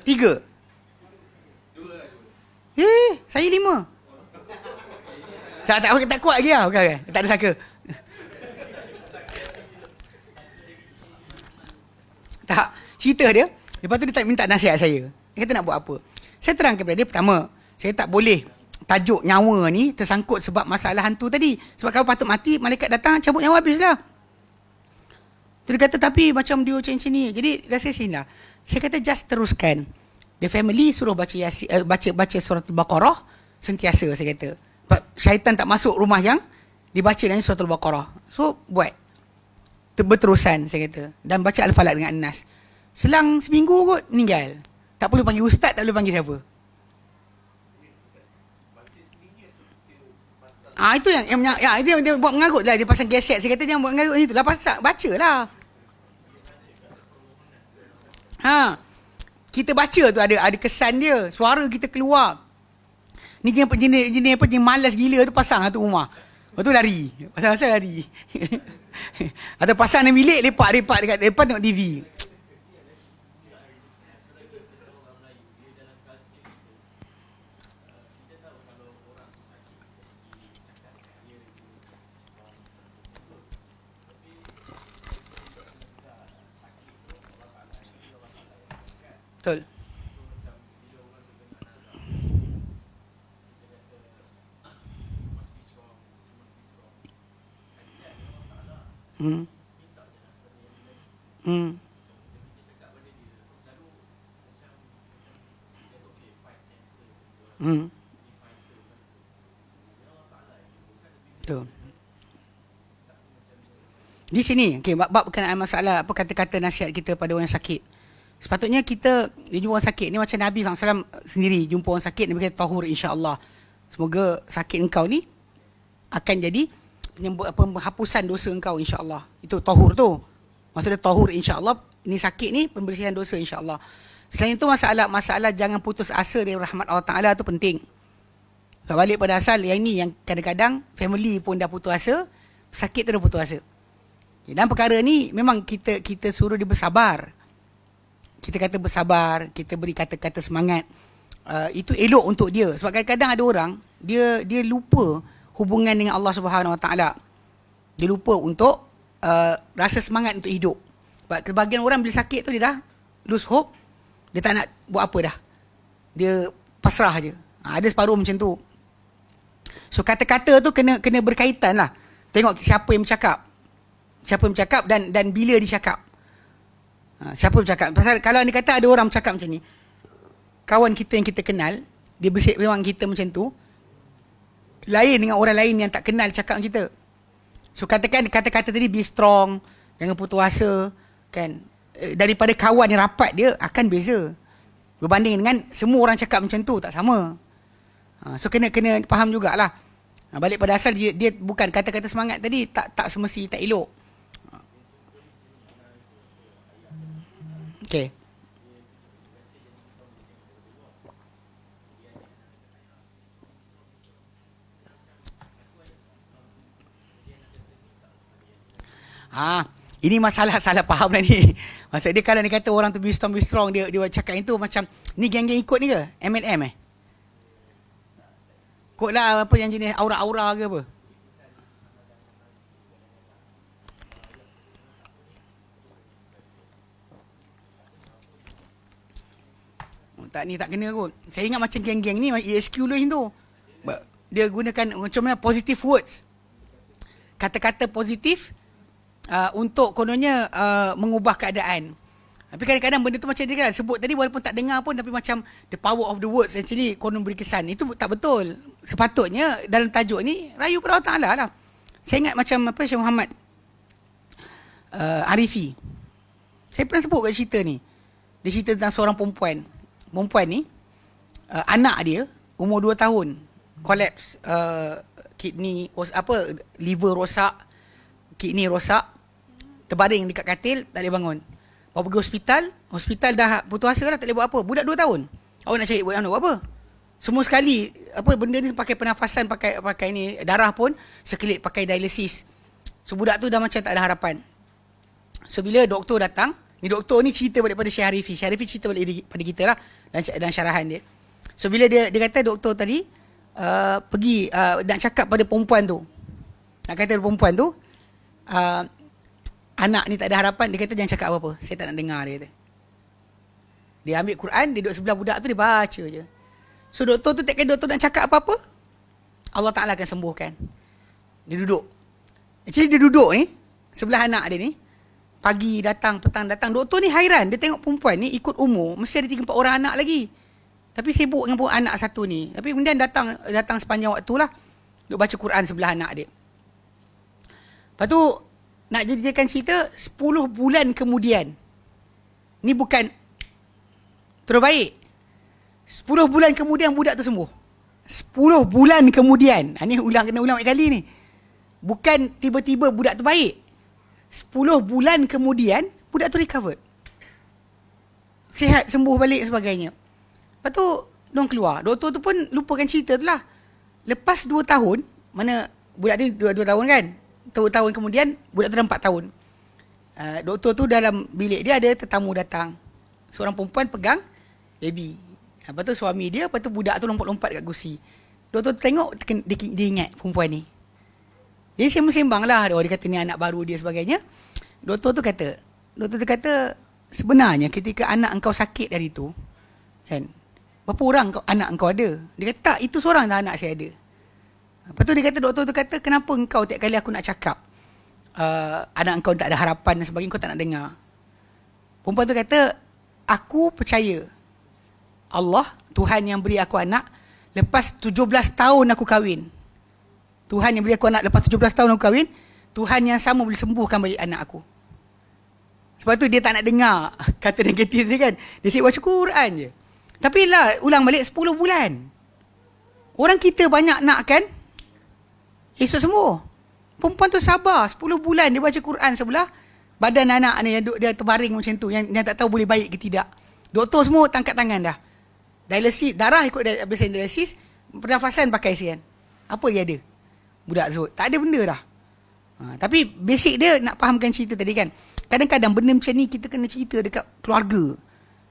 3. Saya 5. Tak kuat lagi lah. Okay. Tak ada saka. Tak. Cerita dia. Lepas tu dia tak minta nasihat saya. Dia kata nak buat apa. Saya terang kepada dia, pertama, saya tak boleh tajuk nyawa ni tersangkut sebab masalah hantu tadi. Sebab kalau patut mati, malaikat datang, cabut nyawa habislah. Dia kata, tapi macam dia macam ni. Jadi, rasa sini lah. Saya kata, just teruskan. The family suruh baca surah Al-Baqarah sentiasa, saya kata. Syaitan tak masuk rumah yang dibaca dengan surah Al-Baqarah. So, buat. Berterusan, saya kata. Dan baca Al-Falaq dengan An-Nas. Selang seminggu kot, meninggal. Tak perlu panggil ustaz, tak perlu panggil siapa. Itu yang dia buat mengarut lah. Dia pasang geset. Saya kata dia buat mengarut ni tu. Lah pasang, baca lah. Kita baca tu ada kesan dia. Suara kita keluar. Ni jenis malas gila tu pasang satu rumah. Lepas tu lari. Pasal lari. Atau pasang dalam bilik, lepak dekat depan tengok TV. Betul. Betul. Di sini, bab berkenaan masalah apa kata-kata nasihat kita pada orang sakit. Sepatutnya kita jumpa orang sakit ni macam Nabi SAW sendiri jumpa orang sakit, Nabi kata tahur insya-Allah. Semoga sakit engkau ni akan jadi penghapusan dosa engkau insya-Allah. Itu tahur tu. Maksudnya tahur insya-Allah, ni sakit ni pembersihan dosa insya-Allah. Selain itu masalah jangan putus asa dari rahmat Allah Taala tu penting. Balik pada asal yang ni yang kadang-kadang family pun dah putus asa, sakit tu dah putus asa. Dan perkara ni memang kita suruh dia bersabar. Kita kata bersabar, kita beri kata-kata semangat. Itu elok untuk dia. Sebab kadang-kadang ada orang dia lupa hubungan dengan Allah Subhanahu Wa Taala. Dia lupa untuk rasa semangat untuk hidup. Sebab kebahagiaan orang bila sakit tu dia dah lose hope. Dia tak nak buat apa dah. Dia pasrah je. Ada separuh macam tu. So kata-kata tu kena berkaitan lah. Tengok siapa yang bercakap. Siapa yang bercakap dan bila dicakap. Siapa bercakap. Pasal kalau ni kata ada orang bercakap macam ni, kawan kita yang kita kenal, dia bersih memang kita macam tu, lain dengan orang lain yang tak kenal cakap kita. So katakan kata-kata tadi be strong, jangan putus asa, kan. Daripada kawan yang rapat dia akan beza. Berbanding dengan semua orang cakap macam tu, tak sama. So kena faham jugalah. Balik pada asal dia bukan kata-kata semangat tadi tak semesti tak elok. Okey. Ini masalah salah faham lah ni. Maksud dia kalau dia kata orang tu be strong, dia cakap itu macam ni geng-geng ikut ni ke? MLM Ikutlah apa yang jenis aura-aura ke apa? Tak ni tak kena kot. Saya ingat macam geng-geng ni ESQ lah tu. Dia gunakan macam mana positive words. Kata-kata positif untuk kononnya mengubah keadaan. Tapi kadang-kadang benda tu macam dia kan sebut tadi walaupun tak dengar pun, tapi macam the power of the words actually konon beri kesan. Itu tak betul. Sepatutnya dalam tajuk ni rayu pada Allah Ta'ala lah. Saya ingat macam apa Syekh Muhammad Arifi. Saya pernah sebut kat cerita ni. Dia cerita tentang seorang perempuan. Perempuan ni anak dia umur 2 tahun collapse, kidney liver rosak, kidney rosak, terbaring dekat katil, tak boleh bangun. Bawa pergi hospital dah putus asa lah, tak boleh buat apa. Budak 2 tahun. Awak nak cari buat apa? Semua sekali benda ni pakai pernafasan, pakai ni darah pun sekelip pakai dialisis. So budak tu dah macam tak ada harapan. So bila doktor datang, Ni doktor ni cerita balik pada Syekh Harifi. Syekh Harifi cerita balik pada kita lah dan syarahan dia. So bila dia kata doktor tadi pergi nak cakap pada perempuan tu. Nak kata pada perempuan tu anak ni tak ada harapan, dia kata jangan cakap apa-apa. Saya tak nak dengar, dia kata. Dia ambil Quran, dia duduk sebelah budak tu, dia baca je. So doktor tu tak kira doktor nak cakap apa-apa, Allah Ta'ala akan sembuhkan. Dia duduk. Actually dia duduk ni sebelah anak dia ni. Pagi datang, petang datang. Doktor ni hairan. Dia tengok perempuan ni ikut umur, mesti ada 3-4 orang anak lagi. Tapi sibuk dengan anak satu ni. Tapi kemudian datang sepanjang waktu lah. Duk baca Quran sebelah anak dia. Lepas tu, nak jadikan cerita, 10 bulan kemudian. Ni bukan terus baik. 10 bulan kemudian budak tu sembuh. 10 bulan kemudian. Ni kena ulang kali ni. Bukan tiba-tiba budak tu baik. 10 bulan kemudian, budak tu recovered. Sihat, sembuh balik sebagainya. Lepas tu, diorang keluar. Doktor tu pun lupakan cerita tu lah. Lepas 2 tahun, mana budak tu 2 tahun kan? 2 tahun kemudian, budak tu dah 4 tahun. Doktor tu dalam bilik dia ada tetamu datang. Seorang perempuan pegang baby. Lepas tu suami dia, lepas tu budak tu lompat-lompat kat kursi. Doktor tu tengok, dia ingat perempuan ni. Dia sembang lah. Dia kata ni anak baru dia sebagainya. Doktor tu kata, sebenarnya ketika anak engkau sakit dari tu, kan, berapa orang anak engkau ada? Dia kata, tak, itu seorang dah anak saya ada. Lepas tu dia kata, doktor tu kata, kenapa engkau tiap kali aku nak cakap, anak engkau tak ada harapan dan sebagainya, engkau tak nak dengar? Perempuan tu kata, aku percaya Allah, Tuhan yang beri aku anak, lepas 17 tahun aku kahwin. Tuhan yang beri aku anak lepas 17 tahun aku kahwin, Tuhan yang sama boleh sembuhkan balik anak aku. Sebab tu dia tak nak dengar kata negatif ni kan. Dia siap baca Quran je. Tapi lah, ulang balik 10 bulan. Orang kita banyak nak kan, esok sembuh. Perempuan tu sabar 10 bulan dia baca Quran sebelah badan anak ni yang dia terbaring macam tu, yang tak tahu boleh baik ke tidak. Doktor semua tangkap tangan dah. Dialisis, darah ikut habis dialisis, pernafasan pakai sian. Apa dia ada? Budak sebut. Tak ada benda dah. Tapi basic dia nak fahamkan cerita tadi kan. Kadang-kadang benda macam ni kita kena cerita dekat keluarga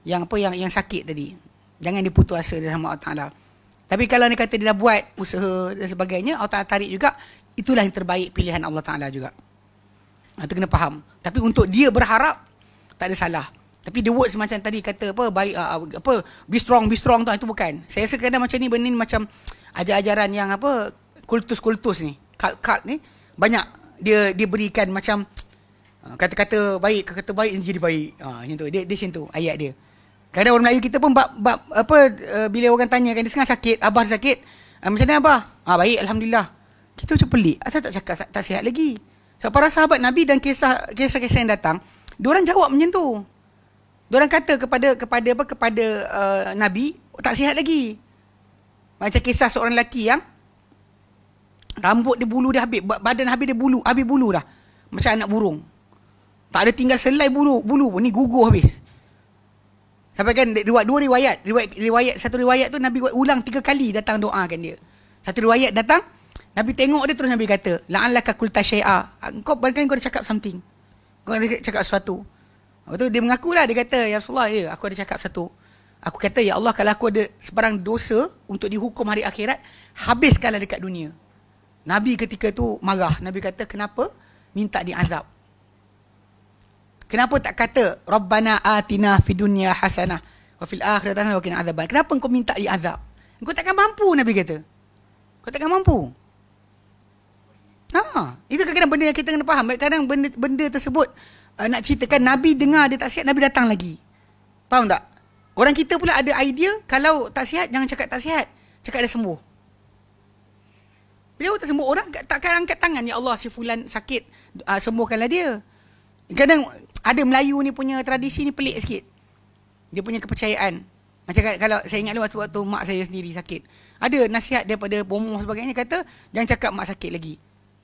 yang yang sakit tadi. Jangan dia putus asa dalam Allah Ta'ala. Tapi kalau dia kata dia dah buat usaha dan sebagainya, Allah Ta'ala tarik juga, itulah yang terbaik pilihan Allah Ta'ala juga. Itu kena faham. Tapi untuk dia berharap, tak ada salah. Tapi the words macam tadi kata baik be strong tu, itu bukan. Saya rasa kadang macam ni, benda ni macam ajaran yang kultus-kultus ni, cult ni, banyak dia berikan macam kata-kata baik, kata baik jadi baik. Macam tu. Dia macam tu ayat dia. Kadang orang Melayu kita pun bila orang tanya kan, dia sekarang sakit, abah sakit, macam mana abah? Baik, alhamdulillah. Kita macam pelik. Asal tak cakap tak sihat lagi. So, para sahabat Nabi dan kisah-kisah yang datang, diorang jawab macam tu. Diorang kata kepada Nabi, tak sihat lagi. Macam kisah seorang lelaki yang rambut dia bulu dia habis, badan habis dia habis bulu dah. Macam anak burung. Tak ada tinggal selai bulu pun, ni gugur habis. Sampai kan dua riwayat. Satu riwayat tu Nabi ulang 3 kali datang doakan dia. Satu riwayat datang, Nabi tengok dia terus Nabi kata, la'allaka qulta syai'a. Kau barangkali kau ada cakap something. Kau ada cakap sesuatu. Lepas tu dia mengakulah, dia kata, ya Rasulullah, ya aku ada cakap satu. Aku kata, ya Allah, kalau aku ada sebarang dosa untuk dihukum hari akhirat, habiskanlah dekat dunia. Nabi ketika tu marah. Nabi kata, kenapa minta diazab? Kenapa tak kata Rabbana atina fid dunya hasanah wa fil akhirati hasanah wa qina adzaban? Kenapa engkau minta diazab? Engkau takkan mampu, Nabi kata. Kau takkan mampu. Itu kadang-kadang benda yang kita kena faham. Kadang benda tersebut nak ceritakan Nabi dengar dia tak sihat, Nabi datang lagi. Faham tak? Orang kita pula ada idea, kalau tak sihat jangan cakap tak sihat, cakap dah sembuh. Bila tak sembuh, orang takkan angkat tangan, ya Allah si fulan sakit, sembuhkanlah dia. Kadang ada Melayu ni punya tradisi ni pelik sikit. Dia punya kepercayaan. Macam kalau saya ingat waktu mak saya sendiri sakit, ada nasihat daripada bomoh sebagainya, kata jangan cakap mak sakit lagi.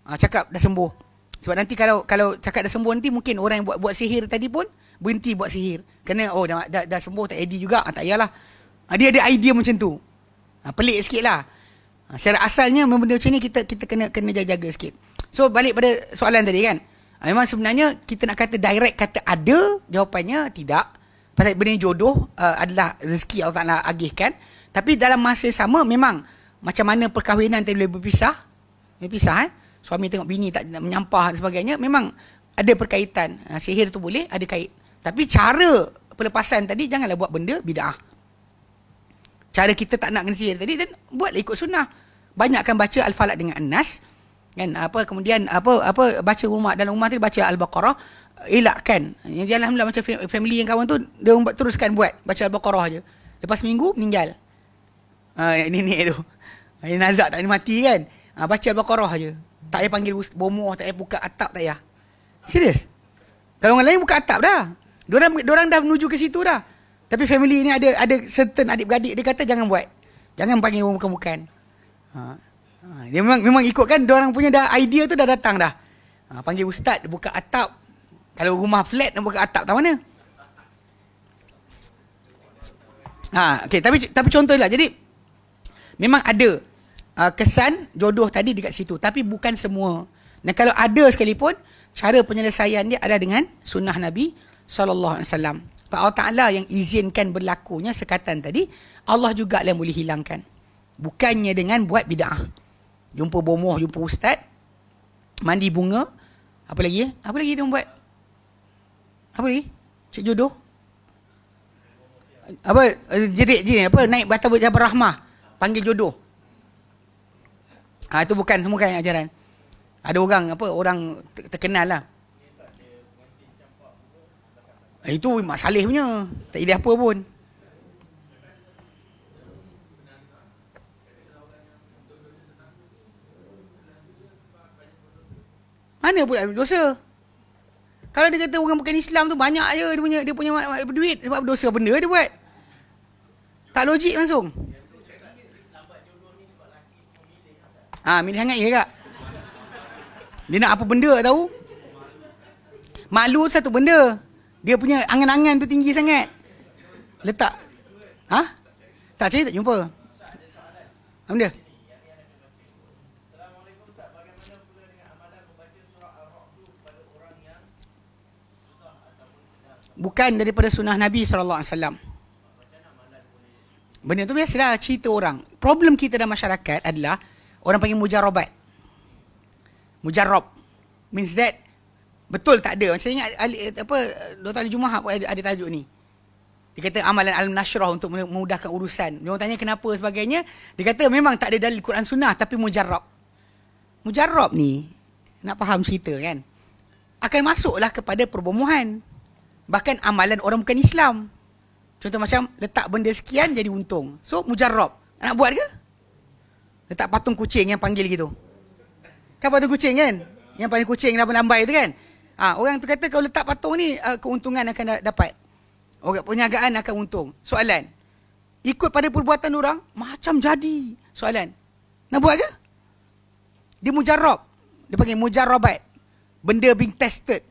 Cakap dah sembuh. Sebab nanti kalau cakap dah sembuh, nanti mungkin orang yang buat sihir tadi pun berhenti buat sihir. Kerana dah sembuh, tak edi juga, tak payahlah. Dia ada idea macam tu. Pelik sikit lah. Secara asalnya benda macam ni kita kena jaga sikit. So balik pada soalan tadi kan, Memang sebenarnya kita nak kata direct kata ada, jawapannya tidak. Pasal benda jodoh adalah rezeki Allah Ta'ala agihkan. Tapi dalam masa yang sama memang macam mana perkahwinan tadi boleh berpisah. Suami tengok bini tak menyampah dan sebagainya. Memang ada perkaitan. Sihir tu boleh, ada kait. Tapi cara pelepasan tadi janganlah buat benda bid'ah. Cara kita tak nak kena sihir tadi dan buatlah ikut sunnah. Banyakkan baca Al-Falaq dengan An-Nas. Kan kemudian baca dalam rumah tadi baca Al-Baqarah, elakkan. Yang alhamdulillah macam family yang kawan tu dia teruskan buat baca Al-Baqarah aje. Lepas seminggu meninggal. Nenek tu. Nazak tak boleh mati kan. Baca Al-Baqarah aje. Tak payah panggil bomoh, tak payah buka atap, tak payah. Serius. Kalau orang lain buka atap dah. Diorang dah menuju ke situ dah. Tapi family ni ada certain adik-beradik dia kata jangan buat. Jangan panggil orang bukan-bukan. Dia memang ikut kan diorang punya dah idea tu dah datang dah. Panggil ustaz buka atap. Kalau rumah flat nak buka atap tak mana? Okey, tapi contohlah. Jadi memang ada kesan jodoh tadi dekat situ, tapi bukan semua. Dan kalau ada sekalipun, cara penyelesaian dia adalah dengan sunnah Nabi sallallahu alaihi wasallam. Allah Ta'ala yang izinkan berlakunya sekatan tadi, Allah juga yang boleh hilangkan. Bukannya dengan buat bid'ah. Jumpa bomoh, jumpa ustaz, mandi bunga, apa lagi? Apa lagi dia buat? Apa lagi? Cik jodoh? Apa? Jerit naik batal Jabal Rahmah, panggil jodoh. Itu bukan semua kan ajaran. Ada orang terkenal lah. Itu Mak Saleh punya. Tak ada apa pun. Mana pula dosa? Kalau dia kata orang bukan Islam tu banyak je dia punya duit sebab dosa benda dia buat. Tak logik langsung. Milih sangat je kak. Dia nak apa benda tak tahu. Malu satu benda. Dia punya angan-angan tu tinggi sangat. Letak. Tak cari tak jumpa. Apa dia? Bukan daripada sunnah Nabi SAW. Benda tu biasalah cerita orang. Problem kita dalam masyarakat adalah orang panggil mujarrabat. Mujarrab means that betul tak ada. Saya ingat Dr. Ali Jumahat pun ada tajuk ni. Dia kata amalan al-nasyrah untuk memudahkan urusan. Dia orang tanya kenapa sebagainya. Dia kata memang tak ada dalil Quran Sunnah tapi mujarrab. Mujarrab ni nak faham cerita kan. Akan masuklah kepada perbomohan. Bahkan amalan orang bukan Islam. Contoh macam letak benda sekian jadi untung. So mujarrab. Nak buat ke? Letak patung kucing yang panggil gitu. Kan patung kucing kan? Yang panggil kucing lambai tu kan? Orang tu kata kalau letak patung ni keuntungan akan dapat. Orang perniagaan akan untung. Soalan. Ikut pada perbuatan orang macam jadi. Soalan. Nak buat ke? Dia mujarrab. Dia panggil mujarrabat. Benda being tested.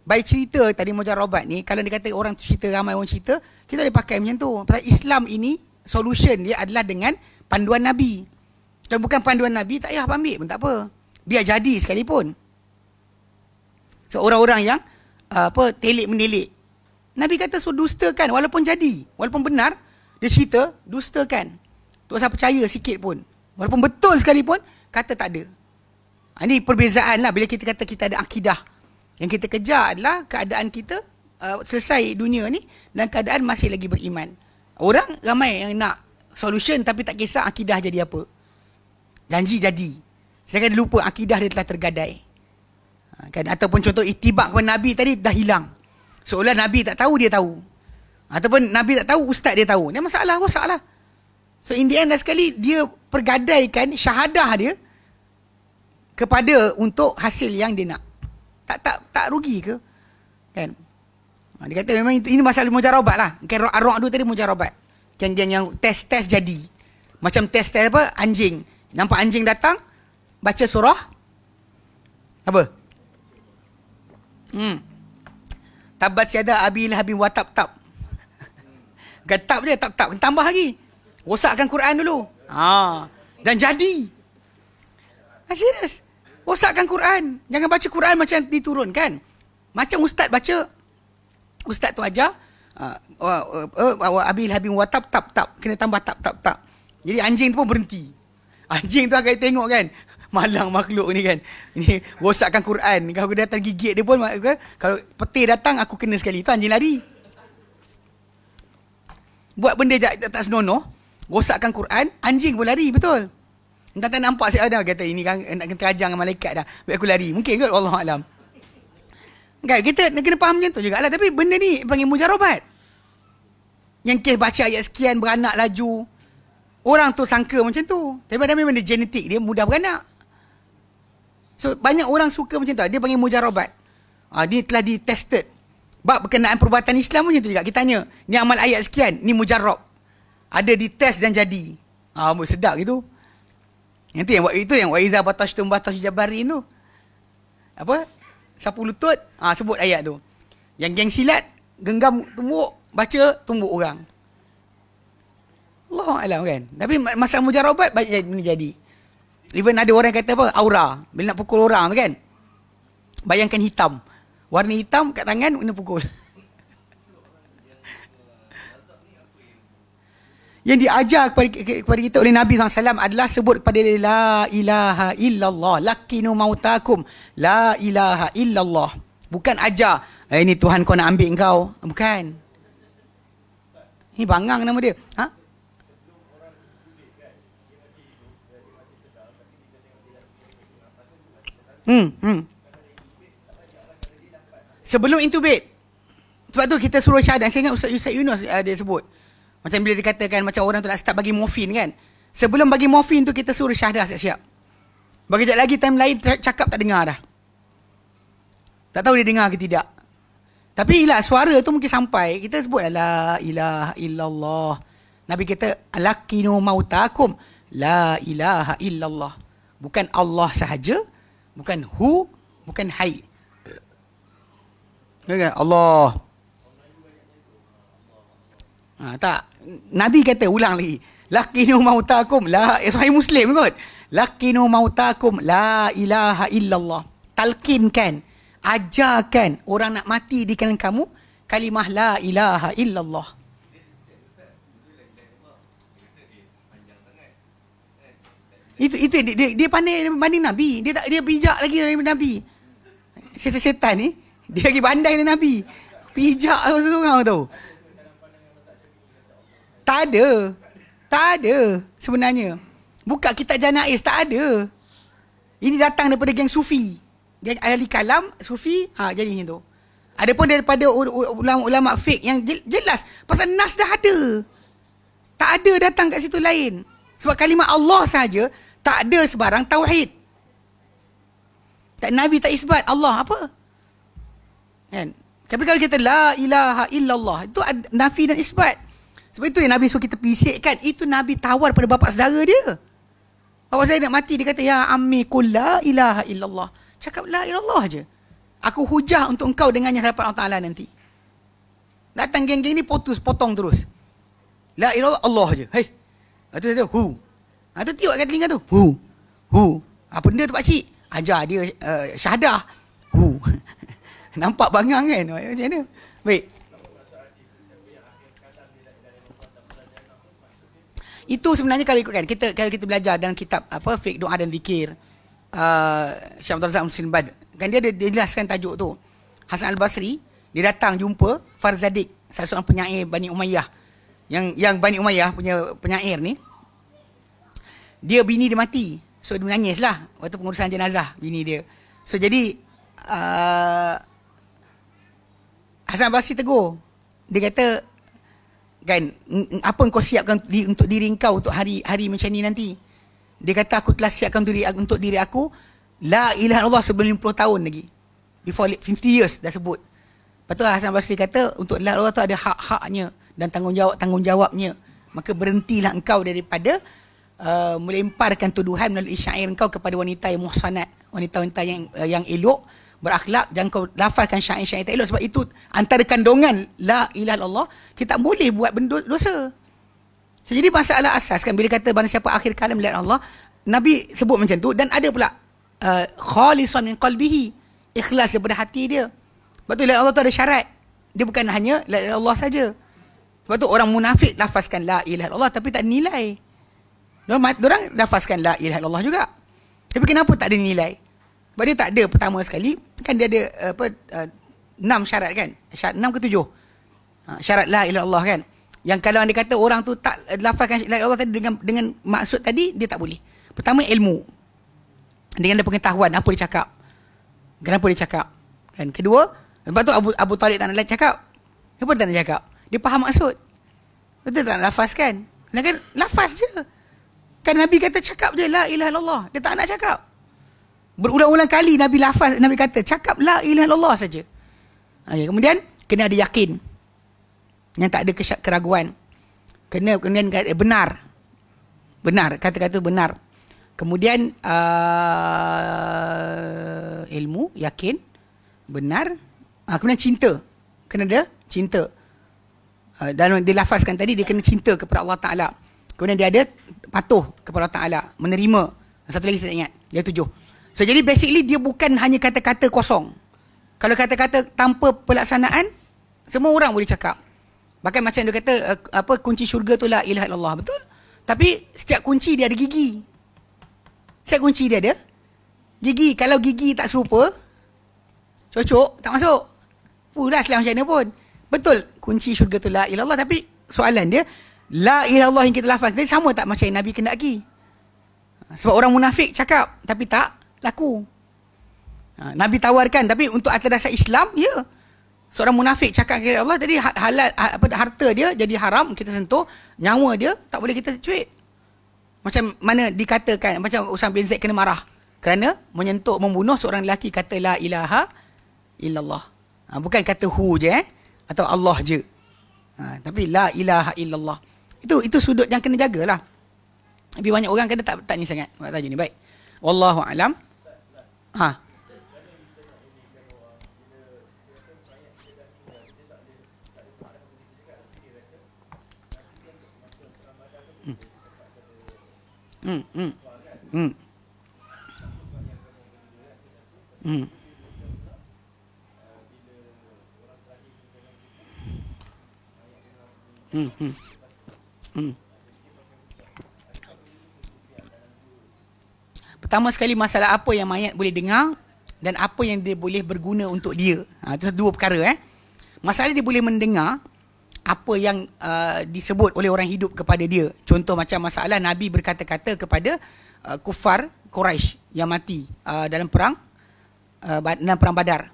By cerita tadi mujarrabat ni, kalau dia kata orang cerita, ramai orang cerita, kita boleh pakai macam tu. Pasal Islam ini solution dia adalah dengan panduan Nabi. Kalau bukan panduan Nabi tak payah ambil pun tak apa. Biar jadi sekalipun. So orang-orang yang telik mendelik. Nabi kata dustakan walaupun jadi. Walaupun benar dia cerita, dustakan. Tak usah percaya sikit pun. Walaupun betul sekalipun kata tak ada. Ini perbezaan lah bila kita kata kita ada akidah. Yang kita kejar adalah keadaan kita selesai dunia ni dan keadaan masih lagi beriman. Orang ramai yang nak solution tapi tak kisah akidah jadi apa. Janji jadi. Sedangkan dia lupa akidah dia telah tergadai. Kan? Ataupun contoh itibak kepada Nabi tadi dah hilang. Seolah Nabi tak tahu dia tahu. Ataupun Nabi tak tahu ustaz dia tahu. Ini masalah rosak lah. So in the end dah sekali dia pergadaikan syahadah dia kepada untuk hasil yang dia nak. Tak rugi ke? Kan? Dia kata memang ini masalah mujarrabat lah. Kan ar-ra' tu tadi mujarrabat. Kan yang test jadi. Macam test apa? Anjing. Nampak anjing datang, baca surah apa? Tabat siada abi lahabin wa tab. Gatap je, tab. Tambah lagi. Rosakkan Quran dulu. Dan jadi. Serius. Rosakkan Quran. Jangan baca Quran macam diturunkan. Macam ustaz baca, ustaz tu ajar, abil habim wa tap, kena tambah tap. Jadi anjing tu pun berhenti. Anjing tu akan tengok kan, malang makhluk ni kan, ni rosakkan Quran. Kalau aku datang gigit dia pun, kalau petir datang aku kena sekali. Tu anjing lari. Buat benda tak senonoh, rosakkan Quran, anjing pun lari, betul. Entah tak nampak saya ada kata ini kan nak kena terajang dengan malaikat dah. Baik aku lari. Mungkin ke? Wallahu alam. Kan kita kena faham macam tu jugalah. Tapi benda ni panggil mujarabat. Yang kes baca ayat sekian beranak laju. Orang tu sangka macam tu. Tapi pada memang dia genetik dia mudah beranak. So banyak orang suka macam tu. Dia panggil mujarabat. Dia telah ditested. Bab berkenaan perbuatan Islam macam tu juga. Kita tanya, ni amal ayat sekian, ni mujarab. Ada dites dan jadi. Sedap gitu. Itu yang wa iza batashtum batash jabarin tu. Apa? Sapu lutut, sebut ayat tu. Yang geng silat, genggam tumbuk, baca tumbuk orang. Allah alam kan. Tapi masalah mujarabat banyak benda jadi. Even ada orang kata apa? Aura. Bila nak pukul orang tu kan. Bayangkan hitam. Warna hitam kat tangan, kena pukul. Yang diajar kepada kita oleh Nabi SAW adalah sebut kepada dia, La ilaha illallah, lakinu mautakum, La ilaha illallah. Bukan ajar, ini Tuhan kau nak ambil kau. Bukan. Ini bangang nama dia. Sebelum intubate. Sebab tu kita suruh syahadat. Saya ingat Ustaz Yunus dia sebut. Macam bila dikatakan macam orang tu nak start bagi morfin kan. Sebelum bagi morfin tu kita suruh syahadah siap-siap. Bagi sekejap lagi time lain cakap tak dengar dah. Tak tahu dia dengar ke tidak. Tapi ialah suara tu mungkin sampai. Kita sebut la ilaha illallah. Nabi kata alaqinu mautakum, la ilaha illallah. Bukan Allah sahaja, bukan hu, bukan hai. Allah. Tak. Nabi kata ulang lagi. Lakinu mautakum la, Sahih Muslim kot. Lakinu mautakum la ilaha illallah. Talqinkan, ajarkan orang nak mati di kalangan kamu kalimah la ilaha illallah. Itu dia pandai banding Nabi. Dia bijak lagi daripada Nabi. Setan-setan ni dia lagi pandai dari Nabi. Bijak seorang tu. Tak ada sebenarnya. Buka kitab Janaiz, tak ada. Ini datang daripada geng Sufi. Geng ahli kalam, Sufi, jadi macam tu. Adapun daripada ulama-ulama fik yang jelas pasal nas dah ada. Tak ada datang kat situ lain. Sebab kalimah Allah saja, tak ada sebarang tauhid. Tak Nabi tak isbat Allah apa? Kan? Tapi kalau kita la ilaha illallah, itu nafi dan isbat. Sebab itu yang Nabi suruh kita pisikkan. Itu Nabi tawar pada bapa saudara dia. Bapa saya nak mati, dia kata, Ya ammi qul la ilaha illallah. Cakap la ilallah je. Aku hujah untuk engkau dengannya hadapan Allah Ta'ala nanti. Datang geng-geng ni potong terus. La ilallah Allah je. Hei. Itu hu. Itu tiup kat telinga tu. Hu. Apa benda tu pakcik? Ajar dia syahadah. Hu. Nampak bangang kan? Macam mana? Baik. Itu sebenarnya kalau ikutkan kalau kita belajar dalam kitab apa fiqh doa dan zikir Syekh Abdul Razak Muslim Bad, kan dia jelaskan tajuk tu. Hasan Al-Basri dia datang jumpa Farzadik, salah seorang penyair Bani Umayyah. Yang Bani Umayyah punya penyair ni, dia bini dia mati. So dia menangislah waktu pengurusan jenazah bini dia. So jadi Hasan Al-Basri tegur. Dia kata, kan, apa kau siapkan untuk diri engkau untuk hari macam ni nanti? Dia kata, aku telah siapkan untuk diri aku la ilaha illallah sebelum 50 tahun lagi. Before 50 years dah sebut. Lepas tu Hasan Basri kata, untuk la ilaha illallah tu ada hak-haknya dan tanggungjawabnya. Maka berhentilah engkau daripada melemparkan tuduhan melalui syair engkau kepada wanita yang muhsanat, wanita-wanita yang elok, berakhlak. Jangan kau lafazkan syair-syair tak elok. Sebab itu antara kandungan la ilaha illallah, kita tak boleh buat benda dosa. So, jadi masalah asas kan, bila kata barang siapa akhir kalam la ilaha illallah, Nabi sebut macam tu. Dan ada pula khalisan min qalbihi, ikhlas daripada hati dia. Sebab tu la ilaha illallah tu ada syarat. Dia bukan hanya la ilaha illallah saja. Sebab tu orang munafik lafazkan la ilaha illallah tapi tak nilai. Diorang lafazkan la ilaha illallah juga. Tapi kenapa tak ada nilai? Sebab dia tak ada pertama sekali, kan dia ada 6 syarat kan? Syarat 6 ke 7? Syarat la ilaha illallah kan? Yang kalau anda kata orang tu tak lafazkan la ilaha illallah tadi dengan maksud tadi, dia tak boleh. Pertama ilmu. Dengan ada pengetahuan apa dia cakap. Kenapa dia cakap? Kan? Kedua, sebab tu Abu Talib tak nak cakap. Kenapa dia tak nak cakap? Dia faham maksud. Betul tak nak lafazkan? Sedangkan lafaz je. Kan Nabi kata cakap je la ilaha illallah. Dia tak nak cakap. Berulang-ulang kali Nabi lafaz, Nabi kata cakap la ilaha illallah saja. Kemudian kena ada yakin. Yang tak ada keraguan. Kemudian benar. Benar, kata-kata benar. Kemudian ilmu, yakin, benar. Kemudian cinta. Kena ada cinta. Dan dia lafazkan tadi, dia kena cinta kepada Allah Ta'ala. Kemudian dia ada patuh kepada Allah Ta'ala. Menerima. Satu lagi saya tak ingat. Dia 7. So jadi basically dia bukan hanya kata-kata kosong. Kalau kata-kata tanpa pelaksanaan, semua orang boleh cakap. Bahkan macam dia kata, kunci syurga tu la ilaha illallah. Betul? Tapi setiap kunci dia ada gigi. Setiap kunci dia ada gigi. Kalau gigi tak serupa, cocok, tak masuk. Pulas lah macam mana pun. Betul, kunci syurga tu la ilaha illallah. Tapi soalan dia, la ilaha illallah yang kita lafaz tadi sama tak macam yang Nabi kendaki? Sebab orang munafik cakap, tapi tak laku. Nabi tawarkan, tapi untuk atas dasar Islam, ya. Seorang munafik cakap kepada Allah, jadi halal, harta dia jadi haram kita sentuh, nyawa dia tak boleh kita cuit. Macam mana dikatakan, macam Usama bin Zaid kena marah kerana menyentuh, membunuh seorang lelaki kata la ilaha illallah. Bukan kata hu je atau Allah je. Tapi la ilaha illallah. Itu sudut yang kena jagalah. Tapi banyak orang kena tak ni sangat. Tak tahu ni baik. Wallahu alam. Pertama sekali masalah apa yang mayat boleh dengar dan apa yang dia boleh berguna untuk dia. Itu dua perkara. Masalah dia boleh mendengar apa yang disebut oleh orang hidup kepada dia. Contoh macam masalah Nabi berkata-kata kepada kufar Quraisy yang mati dalam perang Badar.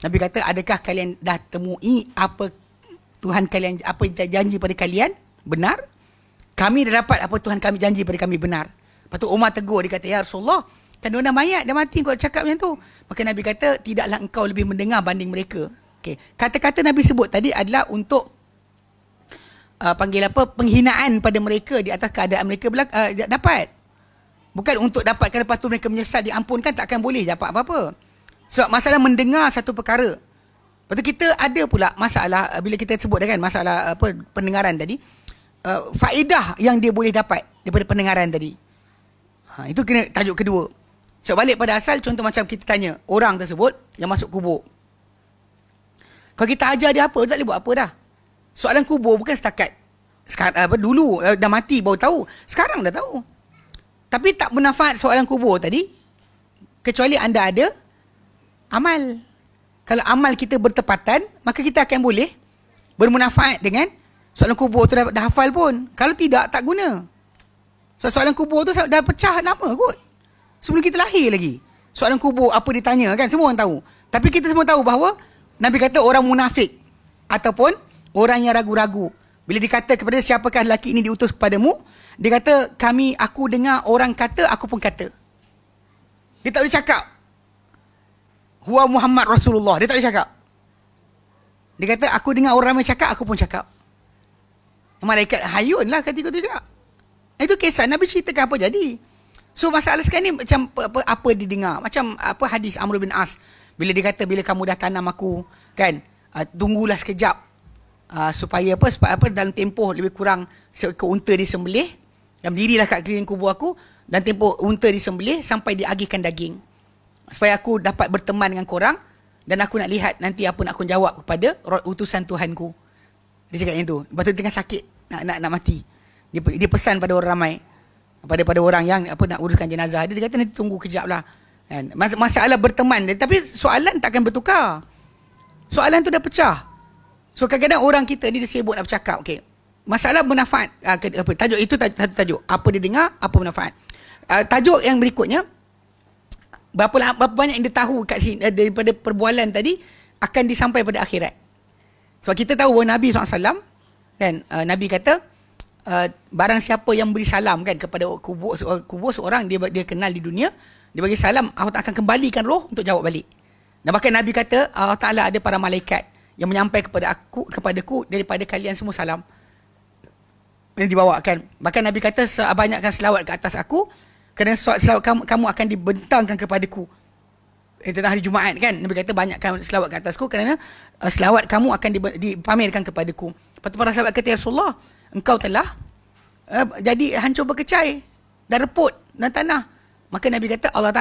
Nabi kata, adakah kalian dah temui apa Tuhan kalian, apa yang janji pada kalian benar? Kami dah dapat apa Tuhan kami janji pada kami benar. Lepas tu Umar tegur, dia kata, ya Rasulullah, kan dia mayat, dia mati, kau cakap macam tu. Maka Nabi kata, tidaklah engkau lebih mendengar banding mereka. Okay. Kata-kata Nabi sebut tadi adalah untuk penghinaan pada mereka di atas keadaan mereka dapat. Bukan untuk dapatkan lepas tu mereka menyesal, diampunkan, takkan boleh dapat apa-apa. Sebab masalah mendengar satu perkara. Lepas tu kita ada pula masalah, bila kita sebut kan masalah pendengaran tadi, faedah yang dia boleh dapat daripada pendengaran tadi. Itu kena tajuk kedua. So balik pada asal, contoh macam kita tanya orang tersebut yang masuk kubur. Kalau kita ajar dia apa, dia tak boleh buat apa dah. Soalan kubur bukan setakat dulu dah mati baru tahu. Sekarang dah tahu. Tapi tak bermanfaat soalan kubur tadi kecuali anda ada amal. Kalau amal kita bertepatan, maka kita akan boleh bermanfaat dengan soalan kubur tu dah hafal pun. Kalau tidak, tak guna. Soalan kubur tu dah pecah nama kot. Sebelum kita lahir lagi. Soalan kubur apa ditanya kan, semua orang tahu. Tapi kita semua tahu bahawa Nabi kata orang munafik ataupun orang yang ragu-ragu, bila dikata kepada siapakah lelaki ini diutus kepadamu, dia kata, aku dengar orang kata, aku pun kata. Dia tak boleh cakap Huwa Muhammad Rasulullah. Dia tak boleh cakap. Dia kata, aku dengar orang ramai cakap, aku pun cakap. Malaikat hayun lah ketika tu juga. Itu kisah Nabi ceritakan apa jadi. So masalah sekarang ni macam apa didengar. Macam hadis Amr bin As. Bila dia kata, bila kamu dah tanam aku, kan, tunggulah sekejap. Supaya dalam tempoh lebih kurang seekor unta disembelih, dan berdirilah kat keliling kubur aku, dan tempoh unta disembelih sampai diagihkan daging. supaya aku dapat berteman dengan korang dan aku nak lihat nanti apa nak aku jawab kepada utusan Tuhanku. Dia cakap yang tu. Lepas tu tengah sakit nak mati. Dia pesan pada orang ramai, pada orang yang nak uruskan jenazah. Dia kata nanti tunggu kejap lah. Kan? Masalah berteman. Tapi soalan takkan bertukar. Soalan tu dah pecah. So kadang-kadang orang kita ni dia sibuk nak bercakap. Okay. Masalah bermanfaat. Tajuk itu tajuk. Apa dia dengar, apa bermanfaat. Tajuk yang berikutnya, berapa banyak yang dia tahu kat sini, daripada perbualan tadi akan disampai pada akhirat. Sebab kita tahu bahawa Nabi SAW kan, Nabi kata barang siapa yang beri salam kan kepada kubur seorang dia kenal di dunia, dia bagi salam, Allah Ta'ala akan kembalikan roh untuk jawab balik. Dan bahkan Nabi kata Allah Ta'ala ada para malaikat yang menyampaikan kepadaku daripada kalian semua salam yang dibawakan. Bahkan Nabi kata banyakkan selawat ke atas aku kerana selawat kamu akan dibentangkan kepadaku. Tentang hari Jumaat kan, Nabi kata banyakkan selawat ke atasku kerana selawat kamu akan dipamerkan kepadaku. Lepas tu para sahabat kata, ya Rasulullah, engkau telah jadi hancur berkecai dan reput dan tanah. Maka Nabi kata Allah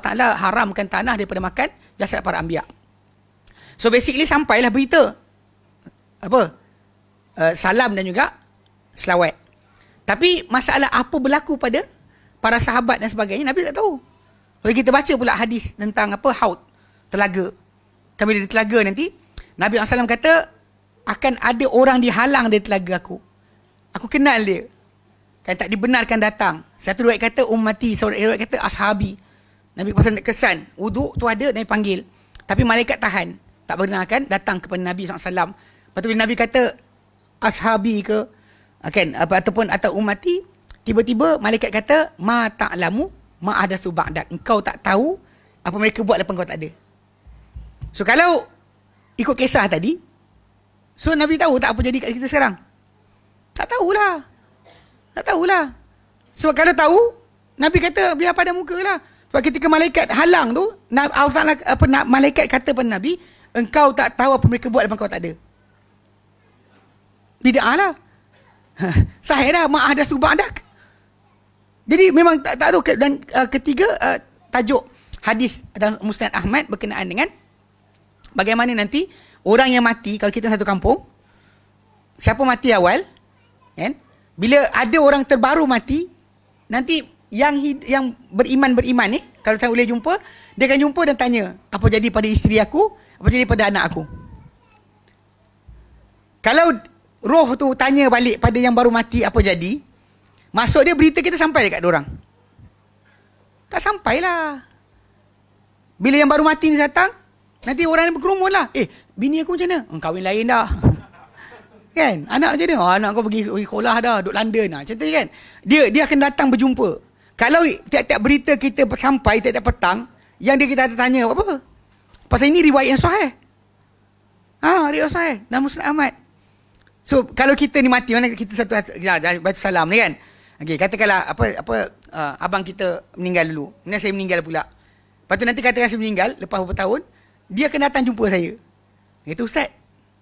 Ta'ala haramkan tanah daripada makan jasad para anbiya. So basically sampailah berita salam dan juga selawat. Tapi masalah apa berlaku pada para sahabat dan sebagainya, Nabi tak tahu. Kalau kita baca pula hadis tentang haud, telaga. Kami di telaga nanti, Nabi SAW kata, akan ada orang dihalang dari telaga aku. Aku kenal dia. Kan tak dibenarkan datang. Satu riwayat kata ummati, satu riwayat kata ashabi. Nabi pasal nak kesan, wuduk tu ada, Nabi panggil. Tapi malaikat tahan. Tak benarkan datang kepada Nabi SAW. Lepas tu Nabi kata, ashabi ke, kan, ataupun atau ummati, tiba-tiba malaikat kata, ma ta'lamu ma adatsu ba'dak. Engkau tak tahu apa mereka buat lepas kau tak ada. So kalau ikut kisah tadi, so Nabi tahu tak apa jadi kat kita sekarang? Tak tahulah. Tak tahulah. Sebab kalau tahu, Nabi kata biar pada muka lah. Sebab ketika malaikat halang tu, malaikat kata pada Nabi, engkau tak tahu apa mereka buat lepas kau tak ada. Bid'ah lah. Sahih dah, ma adatsu ba'dak. Jadi memang tak tahu. Dan ketiga, tajuk hadis dan Musnad Ahmad berkenaan dengan bagaimana nanti orang yang mati, kalau kita satu kampung, siapa mati awal, kan? Bila ada orang terbaru mati, nanti yang beriman ni, kalau saya boleh jumpa, dia akan jumpa dan tanya, apa jadi pada isteri aku, apa jadi pada anak aku. Kalau roh tu tanya balik pada yang baru mati apa jadi, maksud dia berita kita sampai dekat diorang? Tak sampailah. Bila yang baru mati ni datang, nanti orang yang berkerumun lah. Bini aku macam mana? Kahwin lain dah. Kan? Anak macam mana? Anak kau pergi sekolah dah, duduk London lah. Macam tu kan? Dia akan datang berjumpa. Kalau tiap-tiap berita kita sampai tiap-tiap petang, yang dia kita tanya apa? Pasal ini riwayat yang sahih. Riwayat sahih. Dan Musnad Ahmad. So, kalau kita ni mati, mana kita baca salam ni kan? Okay, katakanlah abang kita meninggal dulu. Kemudian saya meninggal pula. Lepas tu nanti katakan saya meninggal lepas beberapa tahun, dia akan datang jumpa saya. Dia kata, Ustaz,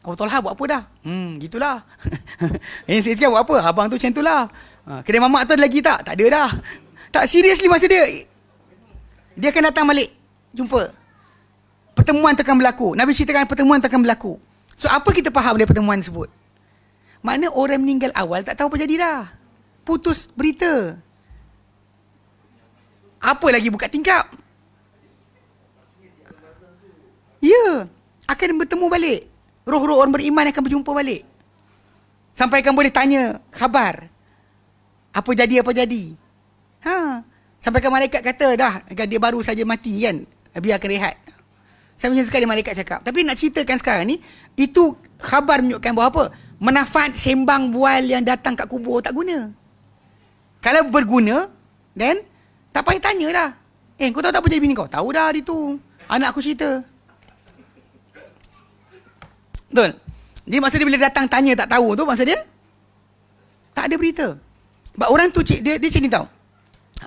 Abu Talha buat apa dah? Gitulah. Saya cakap buat apa? Abang tu macam tu lah. Kedai mamak tu ada lagi tak? Tak ada dah. Tak, seriously masa dia akan datang balik jumpa. Pertemuan tu akan berlaku. Nabi ceritakan pertemuan tu akan berlaku. So apa kita faham dari pertemuan tersebut? Makna orang meninggal awal tak tahu apa jadi dah. Putus berita. Apa lagi buka tingkap? Ya, akan bertemu balik. Roh-roh orang beriman akan berjumpa balik. Sampai akan boleh tanya khabar. Apa jadi, apa jadi. Sampai kan malaikat kata dah, dia baru saja mati kan, biarkan rehat. Saya macam sekali malaikat cakap. Tapi nak ceritakan sekarang ni, itu khabar menunjukkan bahawa apa? Manfaat sembang bual yang datang kat kubur tak guna. Kalau berguna, then tak payah tanya lah. Kau tahu tak apa jadi bini kau? Tahu dah hari tu. Anak aku cerita. Betul? Jadi maksud dia bila datang tanya tak tahu tu, maksud dia tak ada berita. Sebab orang tu dia macam ni tau.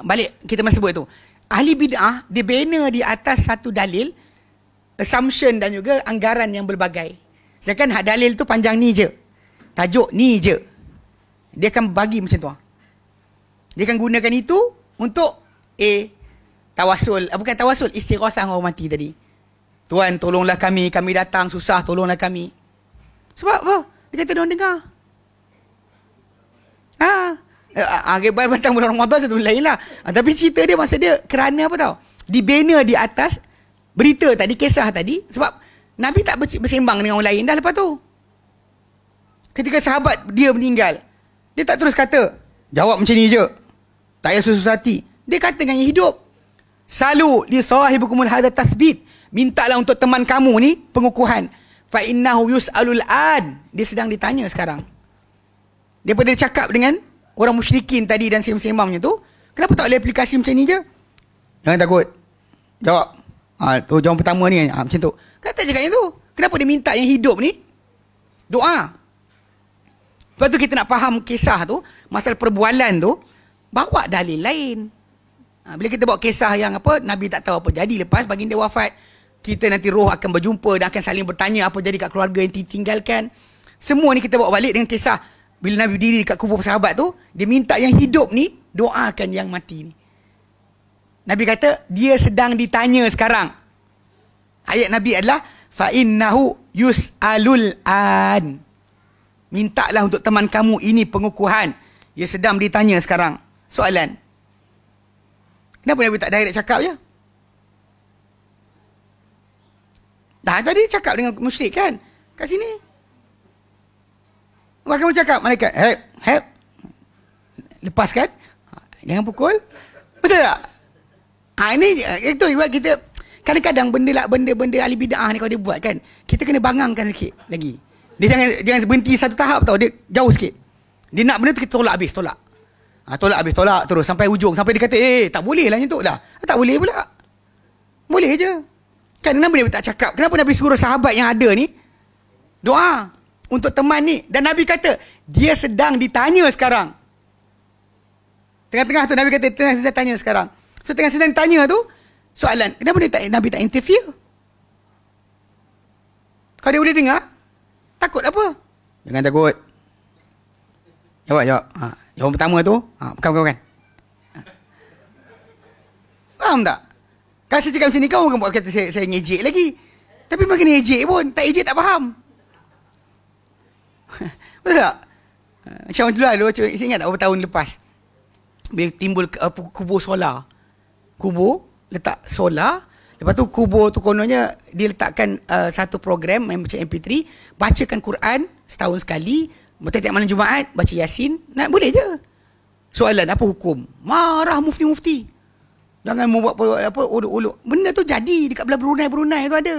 Balik kita masa sebut tu. Ahli bid'ah dia bina di atas satu dalil, assumption dan juga anggaran yang berbagai. Sedangkan hak dalil tu panjang ni je. Tajuk ni je. Dia akan bagi macam tu. Dia akan gunakan itu untuk A. tawasul, bukan tawasul, istighosah orang mati tadi. Tuan tolonglah kami datang susah, tolonglah kami. Sebab apa? Dia kata diorang dengar. Bantang bulan Ramadan satu lain lah. Tapi cerita dia, maksud dia kerana apa tau? Dibina di atas berita tadi, kisah tadi. Sebab Nabi tak bersembang dengan orang lain dah lepas tu. Ketika sahabat dia meninggal, dia tak terus kata, jawab macam ni je, tak payah susah hati. Dia kata dengan yang hidup, salu li sahibukumul hadha tathbit, mintalah untuk teman kamu ni pengukuhan. Fa innahu yus'alul an, dia sedang ditanya sekarang. Daripada dia cakap dengan orang musyrikin tadi dan sembang-sembangnya tu, kenapa tak boleh aplikasi macam ni je? Jangan takut, jawab. Tu jawapan pertama ni, macam tu. Kata je kat yang tu. Kenapa dia minta yang hidup ni doa? Lepas tu kita nak faham kisah tu, masalah perbualan tu, bawa dalil lain. Bila kita bawa kisah yang apa, Nabi tak tahu apa jadi lepas baginda wafat, kita nanti roh akan berjumpa dan akan saling bertanya apa jadi kat keluarga yang ditinggalkan. Semua ni kita bawa balik dengan kisah. Bila Nabi diri kat kubur sahabat tu, dia minta yang hidup ni doakan yang mati ni. Nabi kata, dia sedang ditanya sekarang. Ayat Nabi adalah, fa innahu yus'alul an. Mintalah untuk teman kamu ini pengukuhan. Dia sedang ditanya sekarang. Soalan, kenapa Nabi tak direct cakap je? Dah tadi cakap dengan musyrik kan? Kat sini. Kamu cakap, malaikat, help. Lepaskan. Jangan pukul. Betul tak? Ini itu buat kita kadang-kadang benda ahli bid'ah ni kalau dia buat kan, kita kena bangangkan sikit lagi. Dia jangan berhenti satu tahap tau, dia jauh sikit. Dia nak benda tu kita tolak habis, tolak. Tolak habis, tolak terus sampai ujung, sampai dia kata, tak boleh lah nyentuh dah. Tak boleh pula. Boleh je. Kan kenapa Nabi tak cakap? Kenapa Nabi suruh sahabat yang ada ni doa untuk teman ni? Dan Nabi kata, dia sedang ditanya sekarang. Tengah-tengah tu Nabi kata, tengah tanya sekarang. So tengah sedang ditanya tu, soalan, kenapa Nabi tak interfere? Kalau dia boleh dengar, takut apa? Jangan takut. Jawab. Jawapan pertama tu, bukan. Faham tak? Kalau saya cakap macam ni, kau bukan buat kata saya ngejek lagi. Tapi makin ngejek pun, tak ejek tak faham. Betul tak? Macam dulu, saya ingat tak beberapa tahun lepas, bila timbul kubur solar. Kubur, letak solar. Lepas tu kubur tu kononnya dia letakkan satu program yang macam MP3, bacakan Quran setahun sekali, tiap malam Jumaat baca Yasin. Nak boleh je. Soalan, apa hukum? Marah mufti-mufti. Jangan membuat apa uluk-uluk. Benda tu jadi dekat belah Brunei tu ada.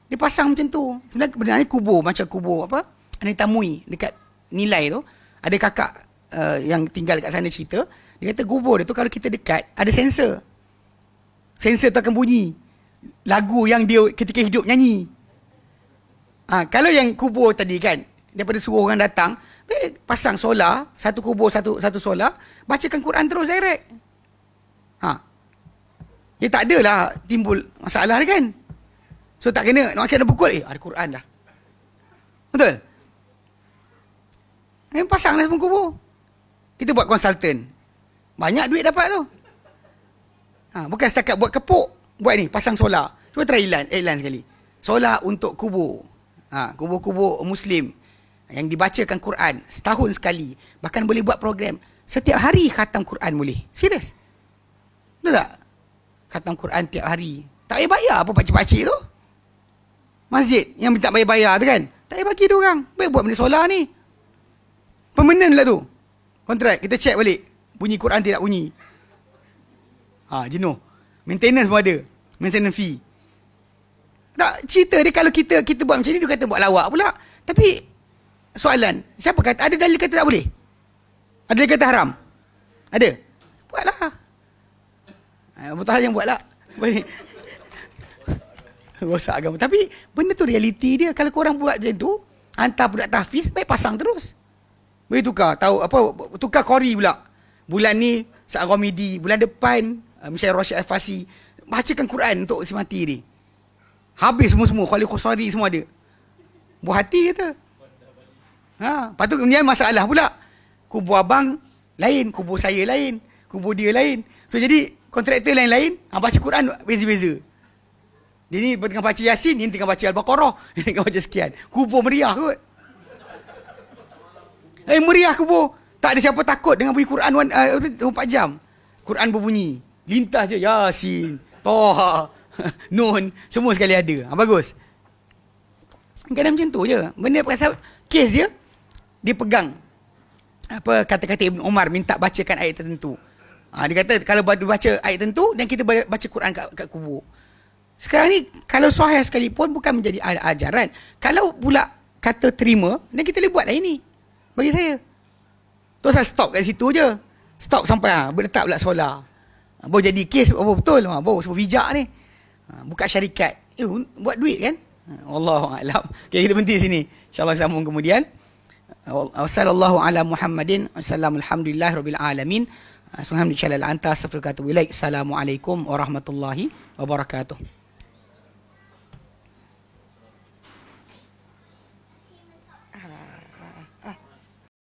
Dia pasang macam tu. Sebenarnya kubur macam kubur apa? Anita Mui dekat Nilai tu. Ada kakak yang tinggal dekat sana cerita. Dia kata kubur dia tu kalau kita dekat ada sensor. Sensor tu akan bunyi lagu yang dia ketika hidup nyanyi. Kalau yang kubur tadi kan, daripada suruh orang datang, pasang solar, satu kubur satu solar, bacakan Quran terus direct. Dia tak adalah timbul masalah dia kan. So tak kena nak pukul, ada Quran dah. Betul? Pasanglah semua kubur. Kita buat konsultan. Banyak duit dapat tu. Bukan setakat buat kepuk. Buat ni, pasang solar. Cuba try iklan sekali. Solar untuk kubur. Kubur-kubur Muslim yang dibacakan Quran setahun sekali. Bahkan boleh buat program setiap hari khatam Quran boleh. Serius? Betul tak? Khatam Quran tiap hari. Tak payah bayar apa pakcik-pakcik tu. Masjid yang minta bayar-bayar tu kan, tak payah bagi dia orang. Baik buat benda solar ni. Permanent lah tu. Kontrak, kita check balik. Bunyi Quran tidak bunyi. Jenuh. Maintenance pun ada. Maintenance fee. Tak, cerita dia kalau kita buat macam ni, dia kata buat lawak pula. Tapi, soalan, siapa kata, ada dalil kata tak boleh? Ada dalil kata haram? Ada? Buatlah. Betul yang buatlah. Boleh. Rosak agama. Tapi, benda tu realiti dia. Kalau korang buat macam tu, hantar budak tahfiz, baik pasang terus. Boleh tukar. Tukar kori pula. Bulan ni, Sa'ad Ghamidi. Bulan depan, Syekh Rashid Al-Fasi. Bacakan Quran untuk si mati ni. Habis semua-semua. Khalil Khosari semua ada. Buah hati kata. Lepas tu kemudian masalah pula. Kubur abang lain. Kubur saya lain. Kubur dia lain. So jadi, kontraktor lain-lain, baca Quran beza-beza. Dia ni tengah baca Yasin, ni tengah baca Al-Baqarah, ni tengah baca sekian. Kubur meriah kot. Meriah kubur. Tak ada siapa takut dengan bunyi Quran 24 jam. Quran berbunyi. Lintas je Yasin, Toha, Nun, semua sekali ada. Bagus. Kadang macam tu je. Benda pasal kes dia pegang apa kata-kata Ibn Umar minta bacakan ayat tertentu. Dia kata kalau baca ayat tertentu dan kita baca Quran kat kubur. Sekarang ni kalau sahih sekalipun bukan menjadi ajaran. Kalau pula kata terima, dan kita boleh buat lah ini. Bagi saya. Tu saya stop kat situ je. Stop sampai berletak pula solar. Baru jadi kes, betul. Baru sebab bijak ni. Buka syarikat. Buat duit kan? Wallahualam. Okay, kita berhenti sini. InsyaAllah sambung kemudian. Wassallallahu ala Muhammadin. Alhamdulillahirabbil alamin. Assalamualaikum warahmatullahi wabarakatuh.